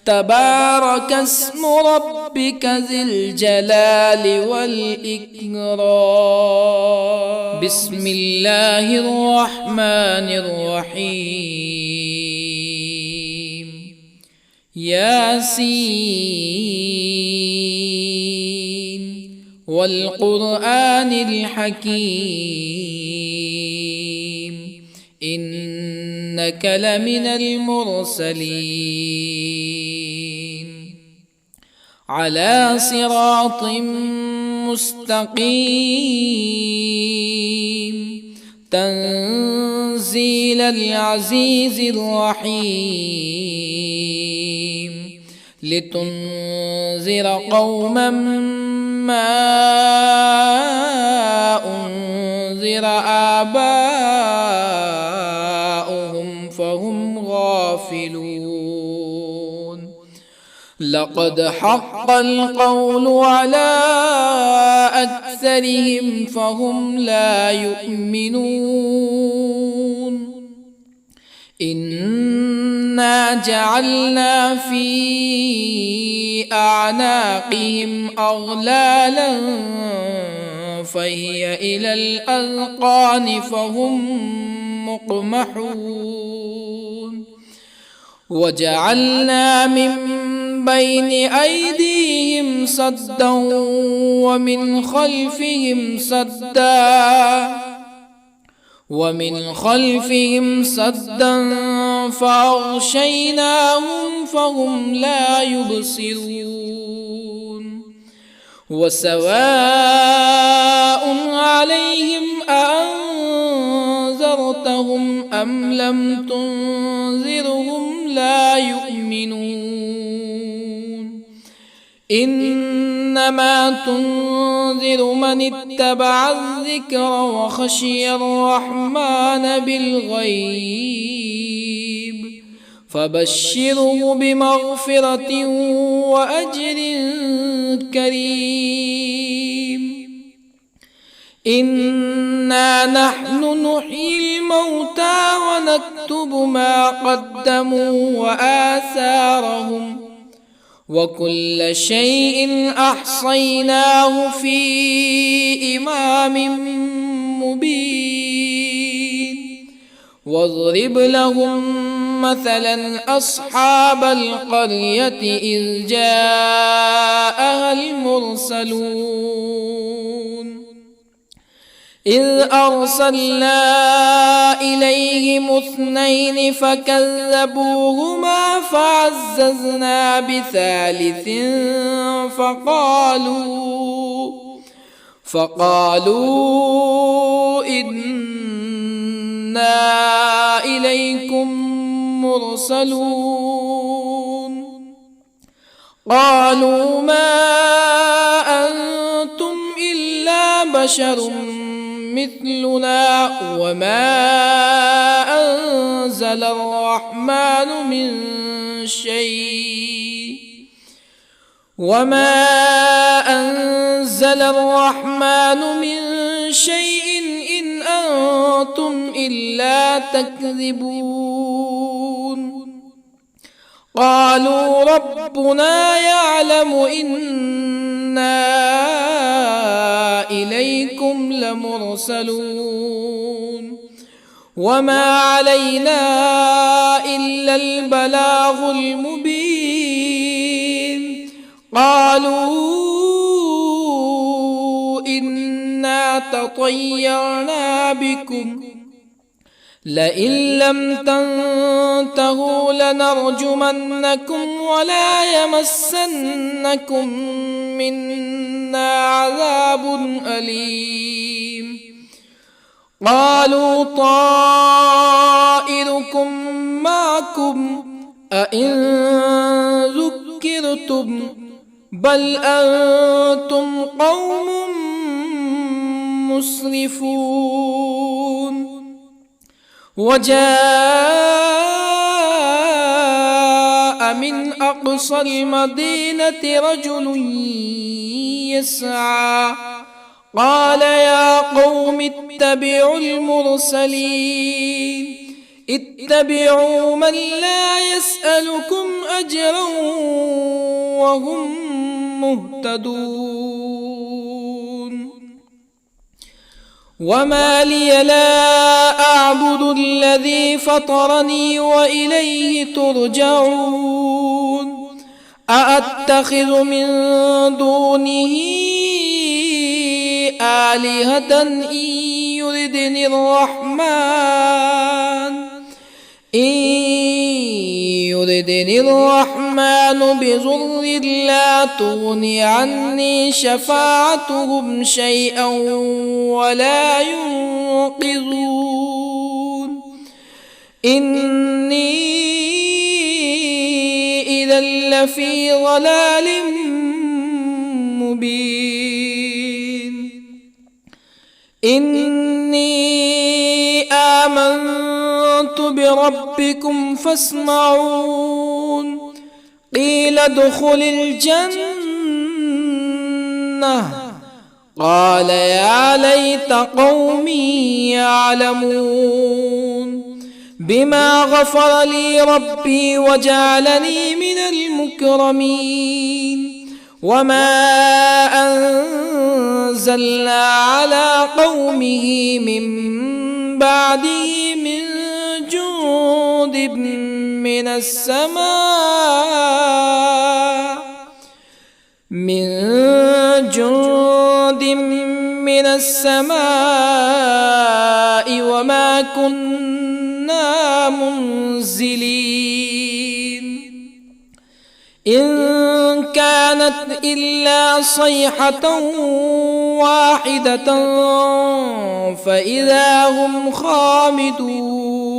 تبارك اسم ربك ذي الجلال والإكرام بسم الله الرحمن الرحيم ياسين والقرآن الحكيم إنك لمن المرسلين على صراط مستقيم تنزيل العزيز الرحيم لتنذر قوما ما أنذر آباؤهم فهم غافلون لقد حق القول على أكثرهم فهم لا يؤمنون إنا جعلنا في أعناقهم أغلالا فهي إلى الأذقان فهم مقمحون وجعلنا من بين أيديهم سدا ومن خلفهم سدا فأغشيناهم فهم لا يبصرون وسواء عليهم أأنذرتهم أم لم تنذرهم لا يؤمنون إنما تنذر من اتبع الذكر وخشي الرحمن بالغيب فبشره بمغفرة وأجر كريم إنا نحن نحيي الموتى ونكتب ما قدموا وآثارهم وكل شيء أحصيناه في إمام مبين واضرب لهم مثلا أصحاب القرية إذ جاءها المرسلون إذ أرسلنا إليهم اثنين فكذبوهما فعززنا بثالث فقالوا إنا إليكم مرسلون قالوا ما أنتم إلا بشر مثلنا وما أنزل الرحمن من شيء إن أنتم إلا تكذبون قالوا ربنا يعلم إنا إليكم لمرسلون وما علينا إلا البلاغ المبين قالوا إنا تطيرنا بكم لئن لم تنتهوا لنرجمنكم ولا يمسنكم منا عذاب أليم قالوا طائركم معكم أئن ذكرتم بل أنتم قوم مسرفون وجاء من أقصى المدينة رجل يسعى قال يا قوم اتبعوا المرسلين اتبعوا من لا يسألكم أجرا وهم مهتدون وما لي لا أعبد الذي فطرني وإليه ترجعون أأتخذ من دونه آلهة إن يردني الرحمن بضر لا تغني عني شفاعتهم شيئا ولا ينقذون إني إذا لفي ضلال مبين إني آمنت بربكم فاسمعون قيل ادخل الجنة قال يا ليت قومي يعلمون بما غفر لي ربي وجعلني من المكرمين وما أنزلنا على قومه من بعده من جند من السماء وما كنا منزلين إن كانت إلا صيحة واحدة فإذا هم خامدون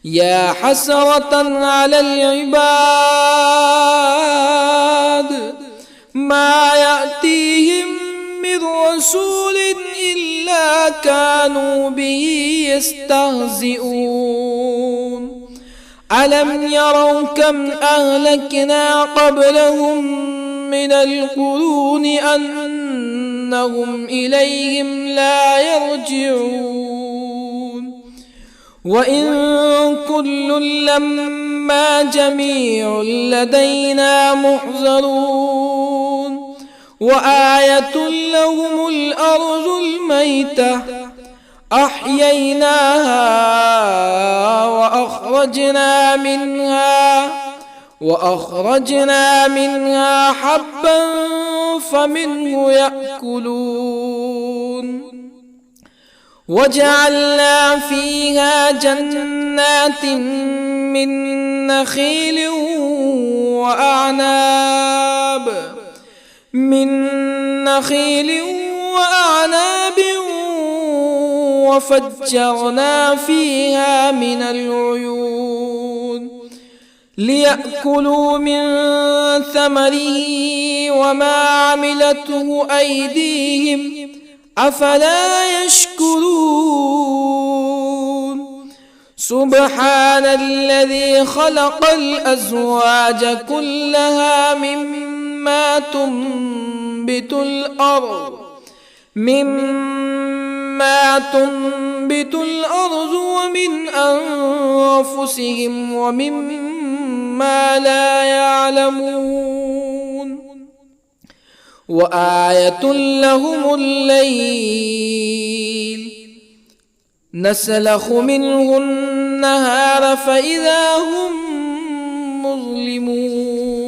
يا حسرة على العباد ما يأتيهم من رسول إلا كانوا به يستهزئون ألم يروا كم أهلكنا قبلهم من القرون أنهم إليهم لا يرجعون وإن كل لما جميع لدينا محضرون وآية لهم الأرض الميتة أحييناها وأخرجنا منها حبا فمنه يأكلون وجعلنا فيها جنات من نخيل وأعناب وفجرنا فيها من العيون ليأكلوا من ثمره وما عملته أيديهم أفلا يشكرون سبحان الذي خلق الأزواج كلها مما تنبت الأرض ومن أنفسهم ومما لا يعلمون وآية لهم الليل نسلخ منه النهار فإذا هم مظلمون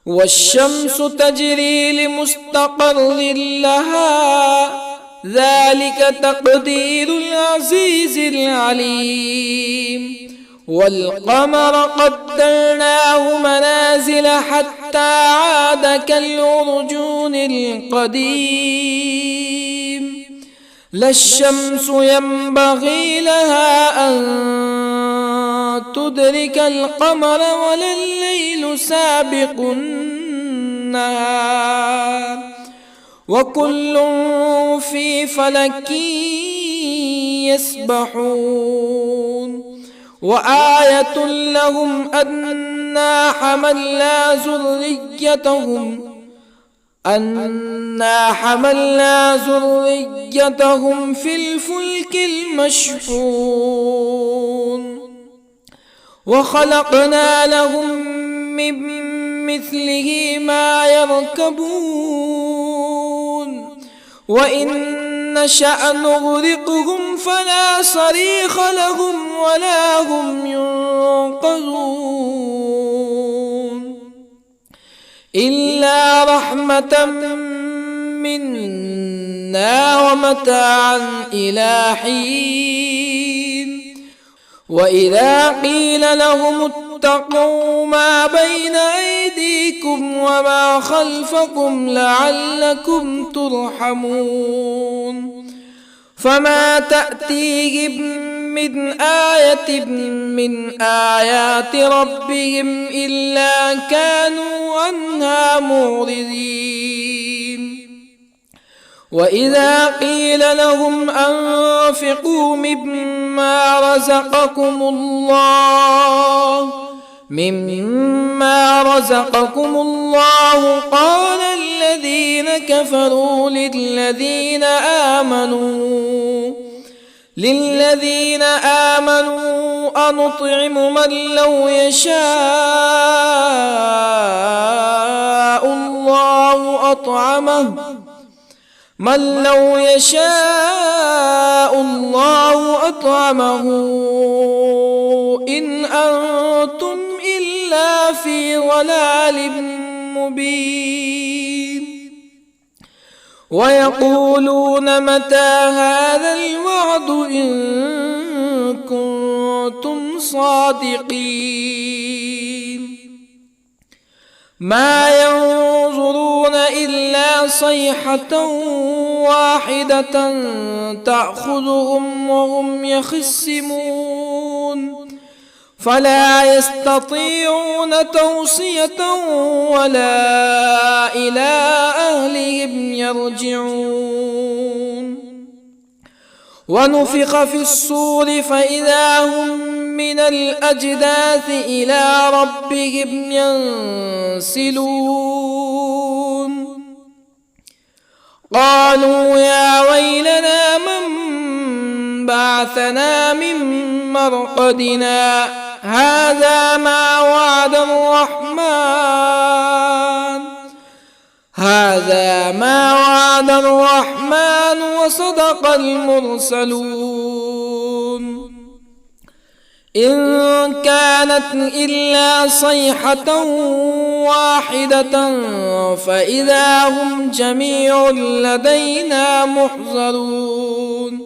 والشمس تجري لمستقر لها ذلك تقدير العزيز العليم والقمر قدرناه منازل حتى عاد كالعرجون القديم لا الشمس ينبغي لها أن تدرك القمر ولا الليل سابق النهار وكل في فلك يسبحون وآية لهم أنا حملنا ذريتهم في الفلك المشحون وخلقنا لهم من مثله ما يركبون وإن نشأ نغرقهم فلا صريخ لهم ولا هم ينقذون إلا رحمة منا ومتاعا إلى حين وإذا قيل لهم اتقوا ما بين أيديكم وما خلفكم لعلكم ترحمون فما تأتيهم من آية من آيات ربهم إلا كانوا عنها معرضين وإذا قيل لهم أنفقوا مما رزقكم الله قال الذين كفروا للذين آمنوا أنطعم من لو يشاء الله أطعمه إن أنتم إلا في ضلال مبين ويقولون متى هذا الوعد إن كنتم صادقين ما ينظرون إلا صيحة واحدة تأخذهم وهم يخصمون فلا يستطيعون توصية ولا إلى أهلهم يرجعون ونفخ في الصور فإذا هم من الأجداث إلى ربهم ينسلون قالوا يا ويلنا من بعثنا من مرقدنا هذا ما وعد الرحمن وصدق المرسلون إن كانت إلا صيحة واحدة فإذا هم جميع لدينا محضرون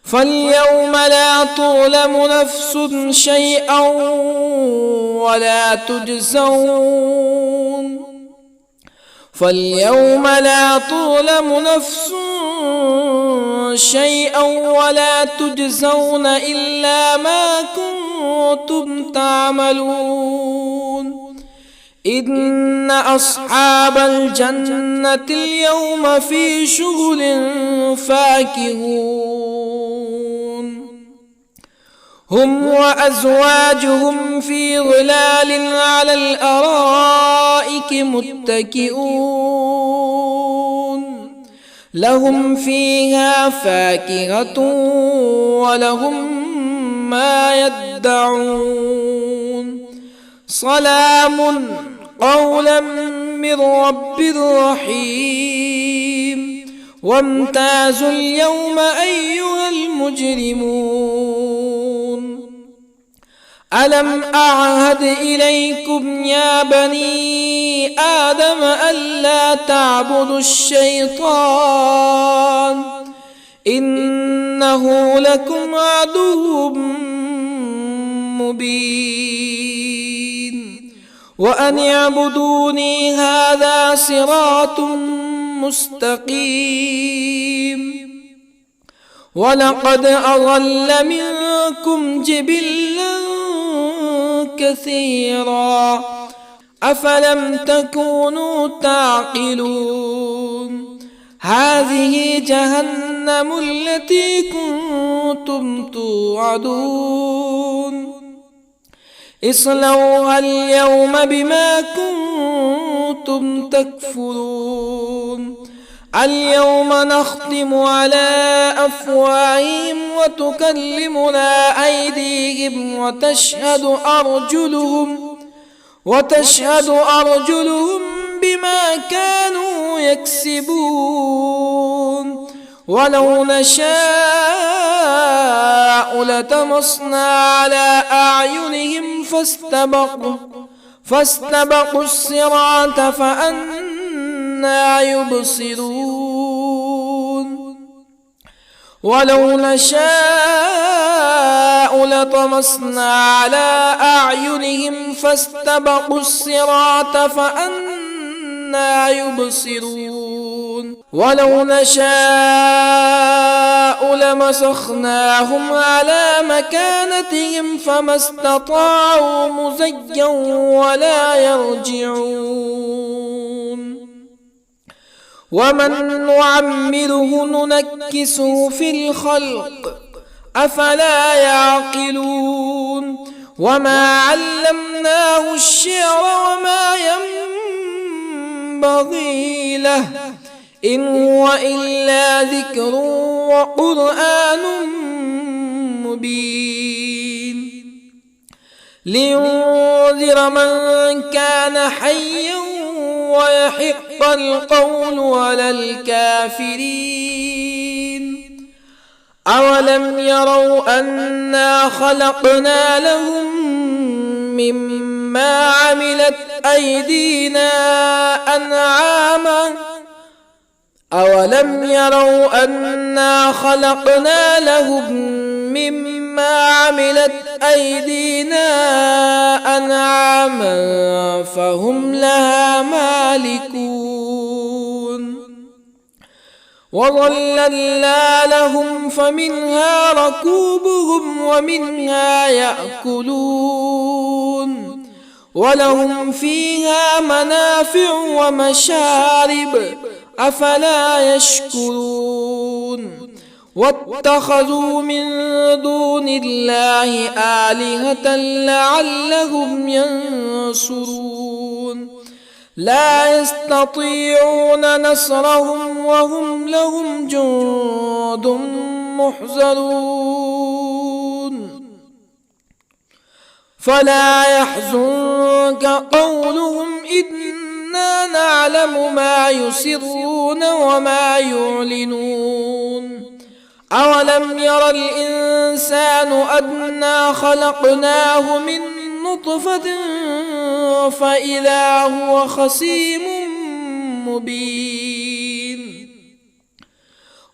فاليوم لا تظلم نفس شيئا ولا تجزون إلا ما كنتم تعملون إن أصحاب الجنة اليوم في شغل فاكهون هم وأزواجهم في ظلال على الأرائك متكئون لهم فيها فاكهة ولهم ما يدعون سلام قولا من رب رحيم وامتازوا اليوم أيها المجرمون ألم أعهد إليكم يا بني آدم ألا تعبدوا الشيطان إنه لكم عدو مبين وأن اعبدوني هذا صراط مستقيم ولقد أضل منكم جبلا كثيرا أفلم تكونوا تعقلون هذه جهنم التي كنتم توعدون اصلوها اليوم بما كنتم تكفرون اليوم نختم على أفواههم وتكلمنا أيديهم وتشهد أرجلهم بما كانوا يكسبون ولو نشاء لطمسنا على أعينهم فاستبقوا الصراط فأنى يبصرون ولو نشاء لطمسنا على أعينهم فاستبقوا الصراط فأنى يبصرون ولو نشاء لمسخناهم على مكانتهم فما استطاعوا مزيا ولا يرجعون ومن نعمره ننكسه في الخلق أفلا يعقلون وما علمناه الشعر وما ينبغي له إن هو إلا ذكر وقرآن مبين لينذر من كان حيا ويحق القول على الكافرين أولم يروا أنا خلقنا لهم مما عملت أيدينا أنعاما أولم يروا أنا خلقنا لهم مما عملت أيدينا أنعاما فهم لها مالكون وظللنا لهم فمنها ركوبهم ومنها يأكلون ولهم فيها منافع ومشارب أفلا يشكرون واتخذوا من دون الله آلهة لعلهم ينصرون لا يستطيعون نصرهم وهم لهم جند محضرون فلا يحزنك قولهم إنا نعلم ما يسرون وما يعلنون أولم ير الإنسان أنا خلقناه من نطفة فإذا هو خصيم مبين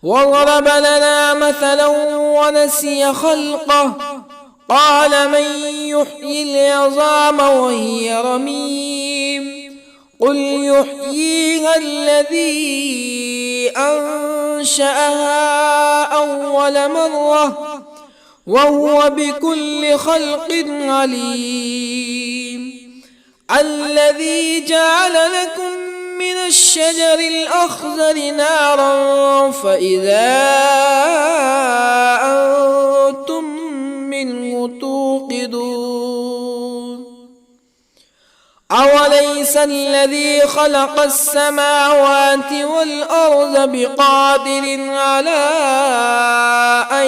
وضرب لنا مثلا ونسي خلقه قال من يحيي العظام وهي رميم قل يحييها الذي أنشأها أول مرة وهو بكل خلق عليم الذي جعل لكم من الشجر الأخضر نارا فإذا أنتم منه توقدون أوليس الذي خلق السماوات والأرض بقادر على أن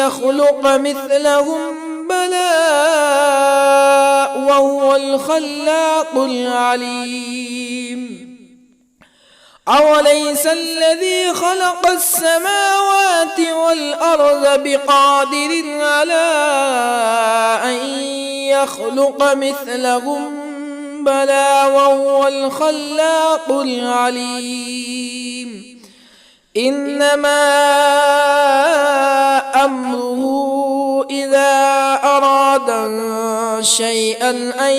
يخلق مثلهم بلى وهو الخلاق العليم أوليس الذي خلق السماوات والأرض بقادر على أن يخلق مثلهم بلى وهو الخلاق العليم إنما أمره إذا أراد شيئا أن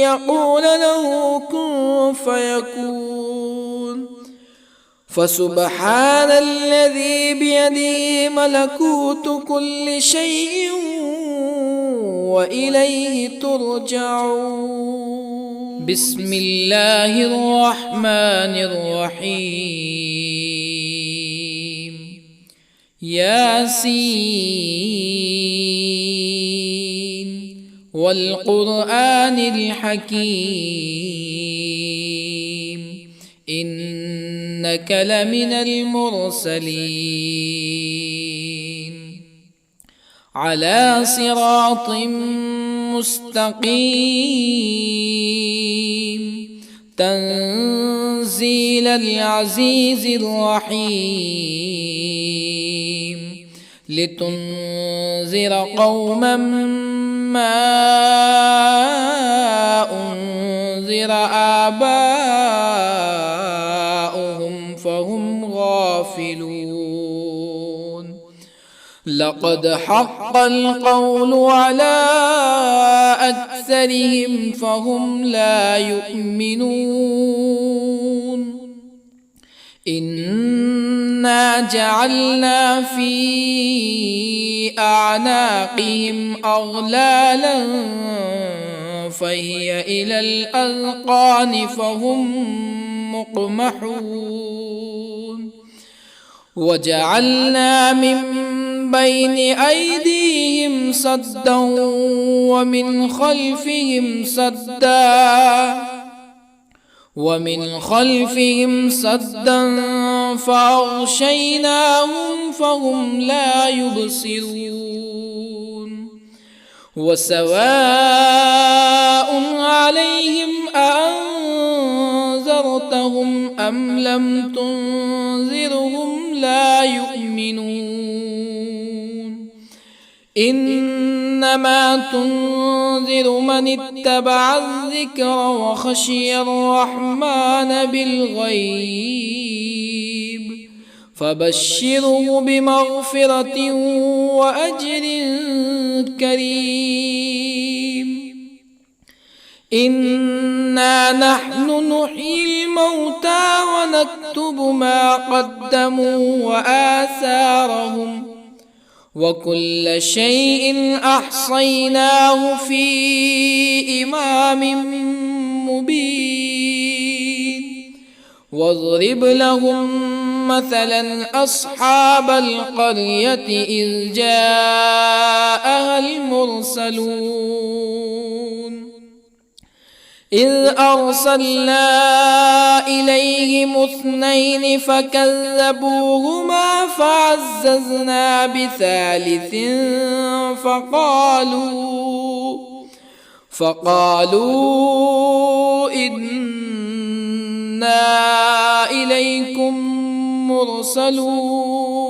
يقول له كن فيكون فسبحان الذي بيده ملكوت كل شيء وإليه ترجعون. بسم الله الرحمن الرحيم. ياسين والقرآن الحكيم إنك لمن المرسلين على صراط مستقيم تنزيل العزيز الرحيم لتنذر قوما ما أنذر آباؤهم فهم غافلون لقد حق القول على أكثرهم فهم لا يؤمنون إنا جعلنا في أعناقهم أغلالا فهي إلى الأذقان فهم مقمحون وجعلنا من بين أيديهم سدا ومن خلفهم سدا فأغشيناهم فهم لا يبصرون وسواء عليهم أأنذرتهم أم لم تنذرهم لا يؤمنون إنما تنذر من اتبع الذكر وخشي الرحمن بالغيب فبشره بمغفرة وأجر كريم إنا نحن نحيي الموتى ونكتب ما قدموا وآثارهم وكل شيء أحصيناه في إمام مبين واضرب لهم مثلا أصحاب القرية إذ جاءها المرسلون إذ أرسلنا إليهم اثنين فكذبوهما فعززنا بثالث فقالوا إنا إليكم مرسلون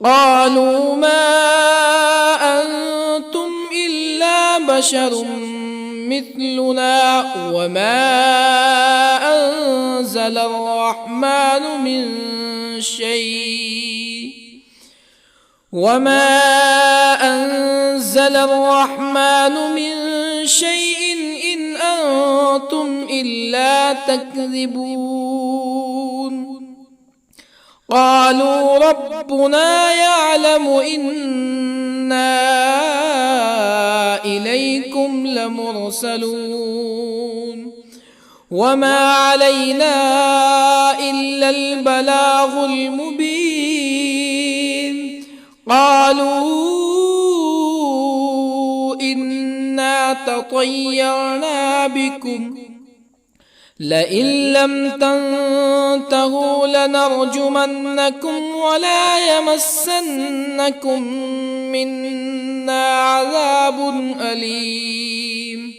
قالوا ما أنتم إلا بشر مثلنا وما أنزل الرحمن من شيء إن أنتم إلا تكذبون قالوا ربنا يعلم إنا إليكم لمرسلون وما علينا إلا البلاغ المبين قالوا إنا تطيرنا بكم لئن لم تنتهوا لنرجمنكم ولا يمسنكم منا عذاب أليم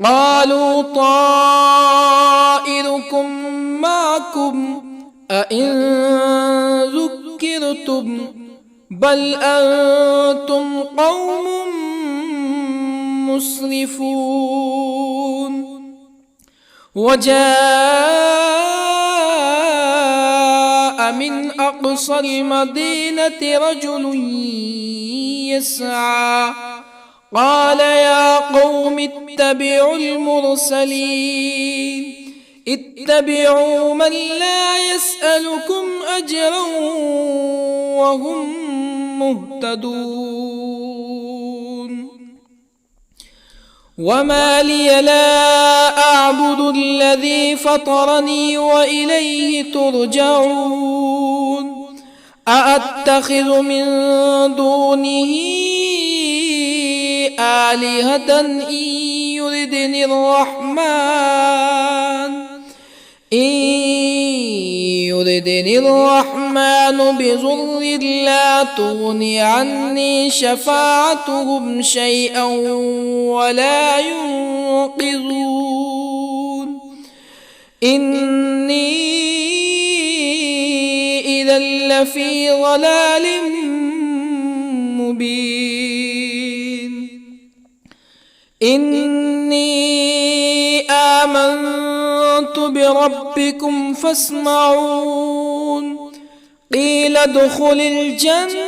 قالوا طائركم معكم أئن ذكرتم بل أنتم قوم مسرفون. وجاء من أقصى المدينة رجل يسعى قال يا قوم اتبعوا المرسلين اتبعوا من لا يسألكم أجرا وهم مهتدون. وما لي لا أعبد الذي فطرني وإليه ترجعون. أأتخذ من دونه آلهة إن يردني الرحمن بضر لا تغني عني شفاعتهم شيئا ولا ينقذون. إني إذا لفي ضلال مبين. إني آمنت بربكم فاسمعون. قيل ادخل الجنة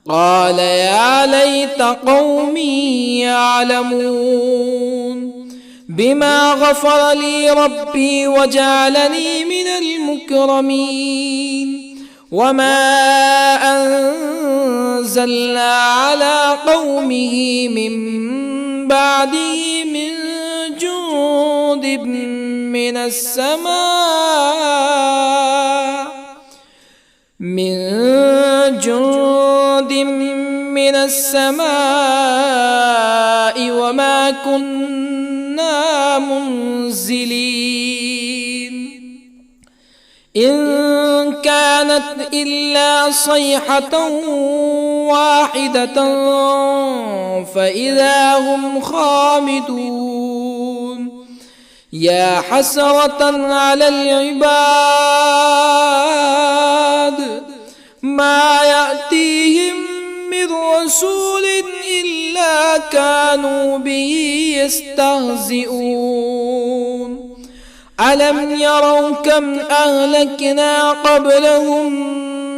قال يا ليت قومي يعلمون بما غفر لي ربي وجعلني من المكرمين. وما أنزلنا على قومه من بعده من جند من السماء وما كنا منزلين. إن كانت إلا صيحة واحدة فإذا هم خامدون. يا حسرة على العباد ما يأتيهم من رسول إلا كانوا به يستهزئون. ألم يروا كم أهلكنا قبلهم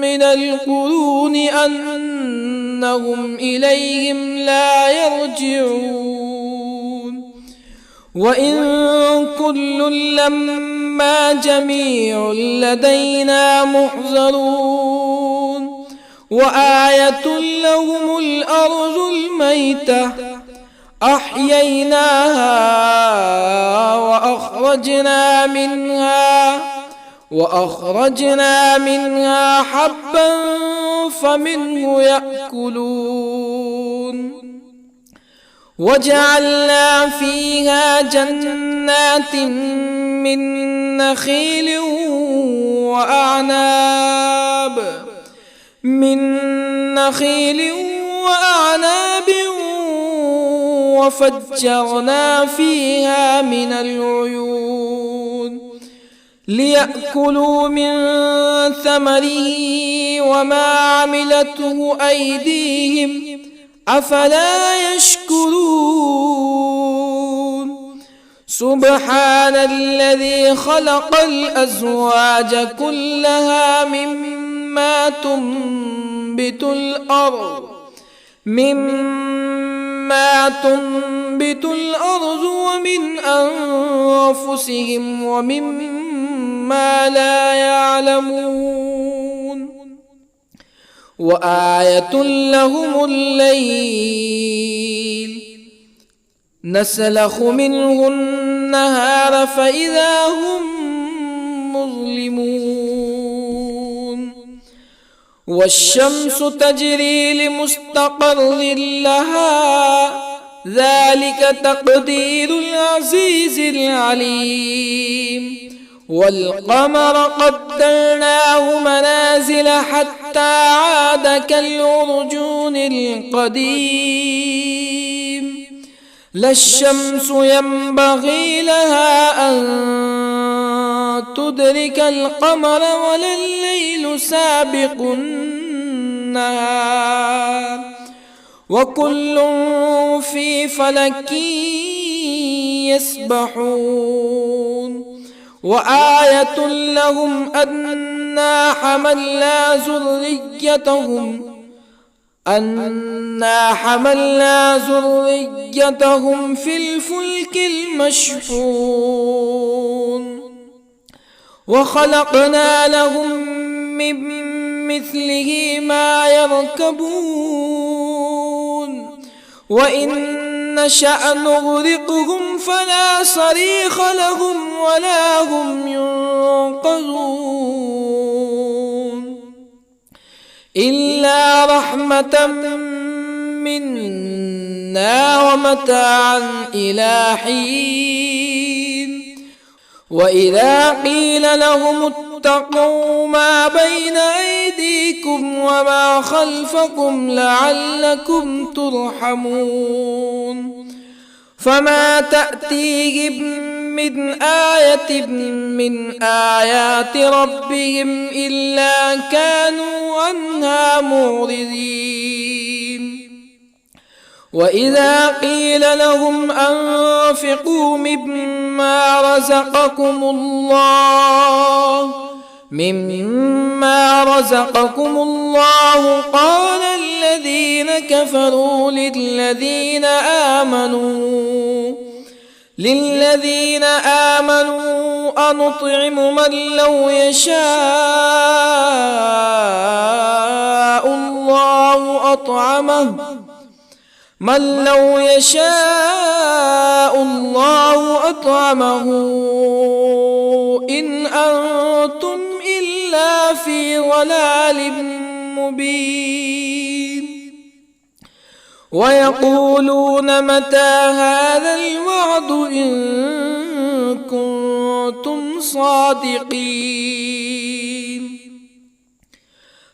من القرون أنهم إليهم لا يرجعون. وإن كل لما جميع لدينا محضرون. وآية لهم الأرض الميتة أحييناها وأخرجنا منها حبا فمنه يأكلون. وجعلنا فيها جنات من نخيل وأعناب وفجرنا فيها من العيون ليأكلوا من ثمره وما عملته أيديهم أفلا يشكرون. سبحان الذي خلق الأزواج كلها مما تنبت الأرض ومن أنفسهم ومما لا يعلمون. وآية لهم الليل نسلخ منه النهار فإذا هم مظلمون. والشمس تجري لمستقر لها ذلك تقدير العزيز العليم. والقمر قدرناه منازل حتى عاد كالعرجون القديم. لا الشمس ينبغي لها أن تدرك القمر ولا الليل سابق النهار وكل في فلك يسبحون وآية لهم أنا حملنا ذريتهم في الفلك المشحون وخلقنا لهم من مثله ما يركبون وإن نشأ نغرقهم فلا صريخ لهم ولا هم ينقذون إلا رحمة منا ومتاعا إلى حين وإذا قيل لهم اتقوا ما بين أيديكم وما خلفكم لعلكم ترحمون فما تأتيهم من آية من آيات ربهم إلا كانوا عنها معرضين وإذا قيل لهم أنفقوا مما رزقكم الله قال الذين كفروا للذين آمنوا أنطعم من لو يشاء الله أطعمه إن أنتم إلا في ضلال مبين ويقولون متى هذا الوعد إن كنتم صادقين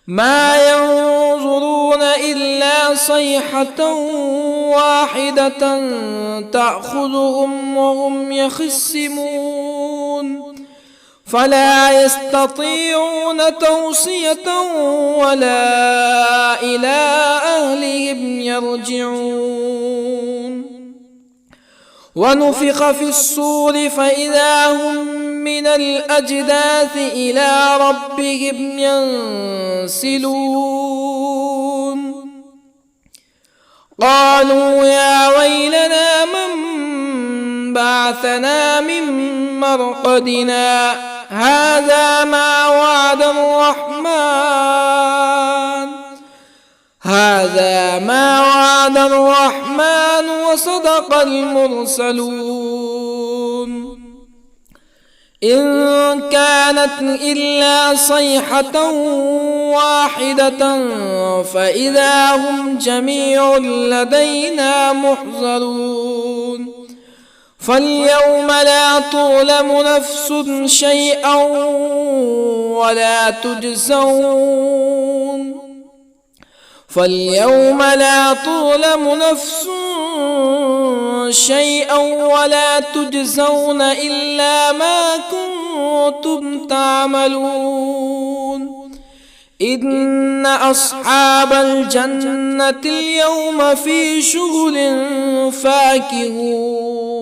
ما ينظرون إلا صيحة واحدة تأخذهم وهم يخصمون فلا يستطيعون توصية ولا إلى أهلهم يرجعون ونفخ في الصور فإذا هم من الأجداث إلى ربهم ينسلون قالوا يا ويلنا من بعثنا من مرقدنا هذا ما وعد الرحمن وصدق المرسلون إن كانت إلا صيحة واحدة فإذا هم جميع لدينا محضرون فاليوم لا تظلم نفس شيئا ولا تجزون إلا ما كنتم تعملون إن أصحاب الجنة اليوم في شغل فاكهون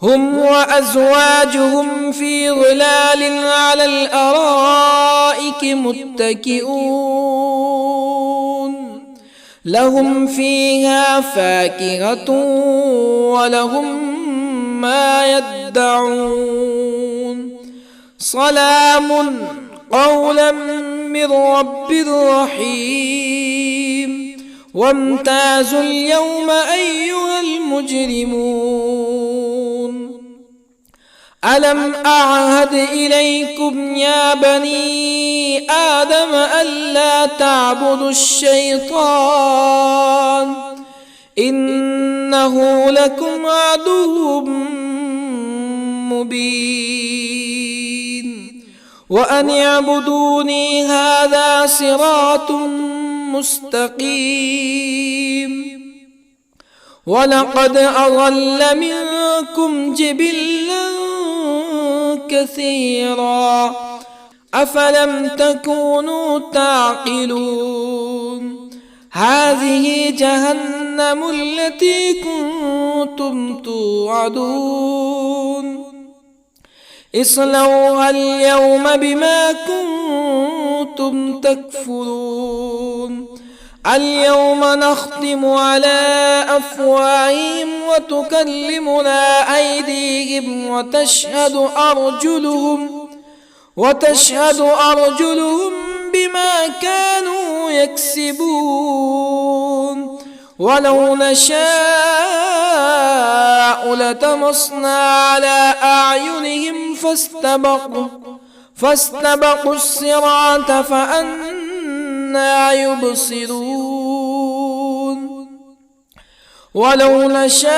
هم وأزواجهم في ظلال على الأرائك متكئون لهم فيها فاكهة ولهم ما يدعون سلام قولا من رب رحيم وامتازوا اليوم أيها المجرمون ألم أعهد إليكم يا بني آدم ألا تعبدوا الشيطان إنه لكم عدو مبين وأن اعبدوني هذا صراط مستقيم ولقد أضل منكم جبلا كثيرا أفلم تكونوا تعقلون هذه جهنم التي كنتم توعدون اصلوها اليوم بما كنتم تكفرون اليوم نختم على أفواههم وتكلمنا أيديهم وتشهد أرجلهم بما كانوا يكسبون ولو نشاء لطمسنا على أعينهم فاستبقوا الصراط فأنى يبصرون ولو نشاء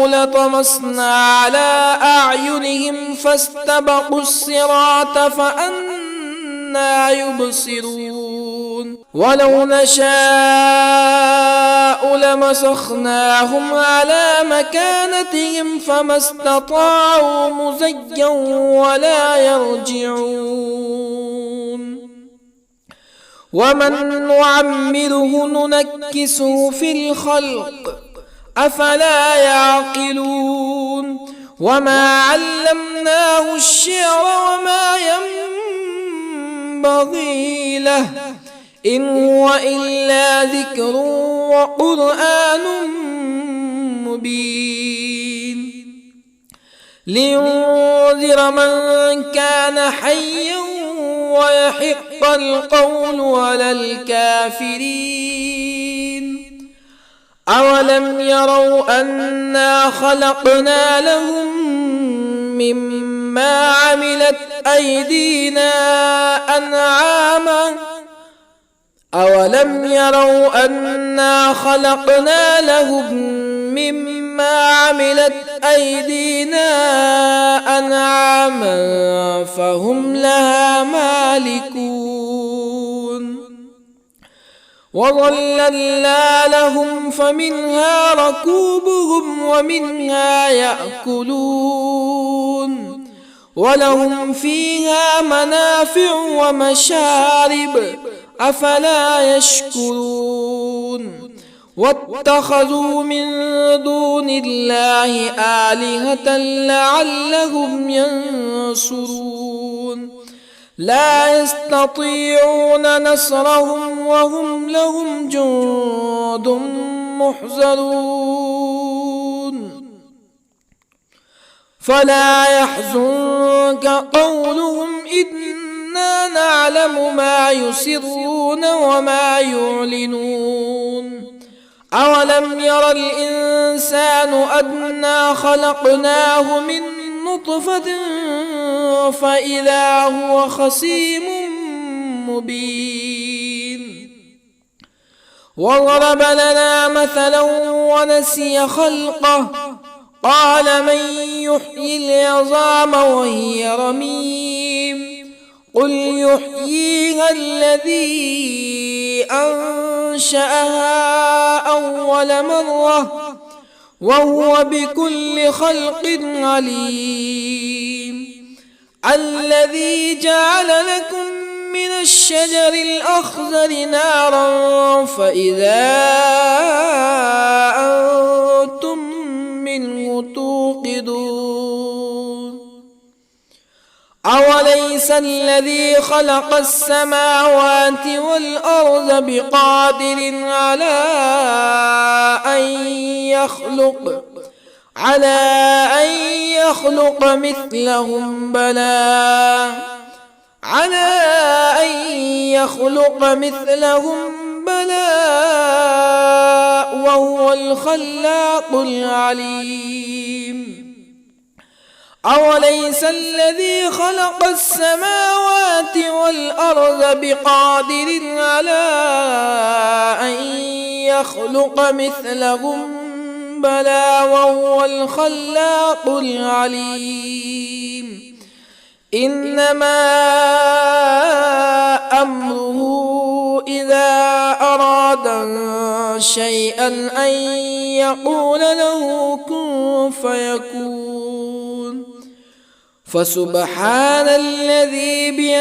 لطمسنا على أعينهم فاستبقوا الصراط فأنى يبصرون ولو نشاء لمسخناهم على مكانتهم فما استطاعوا مزيا ولا يرجعون ومن نعمره ننكسه في الخلق أفلا يعقلون وما علمناه الشعر وما ينبغي له إن هو إلا ذكر وقرآن مبين لينذر من كان حيا ويحق القول على الكافرين أولم يروا أنا خلقنا لهم مما عملت أيدينا أنعاما أولم يروا أنا خلقنا لهم مما عملت أيدينا أنعاما فهم لها مالكون وظللنا لهم فمنها ركوبهم ومنها يأكلون ولهم فيها منافع ومشارب أفلا يشكرون واتخذوا من دون الله آلهة لعلهم ينصرون لا يستطيعون نصرهم وهم لهم جند محضرون فلا يحزنك قولهم إنا نعلم ما يسرون وما يعلنون أولم ير الإنسان أنا خلقناه من نطفة فإذا هو خصيم مبين وضرب لنا مثلا ونسي خلقه قال من يحيي العظام وهي رميم قل يحييها الذي أنشأها أول مرة وهو بكل خلق عليم الذي جعل لكم من الشجر الأخضر نارا فإذا أنتم منه توقدون أوليس الذي خلق السماوات والأرض بقادر على أن يخلق مثلهم بلى وهو الخلاق العليم أوليس الذي خلق السماوات والأرض بقادر على أن يخلق مثلهم بلى وهو الخلاق العليم إنما أمره إذا أراد شيئا أن يقول له كن فيكون. فسبحان الذي بيده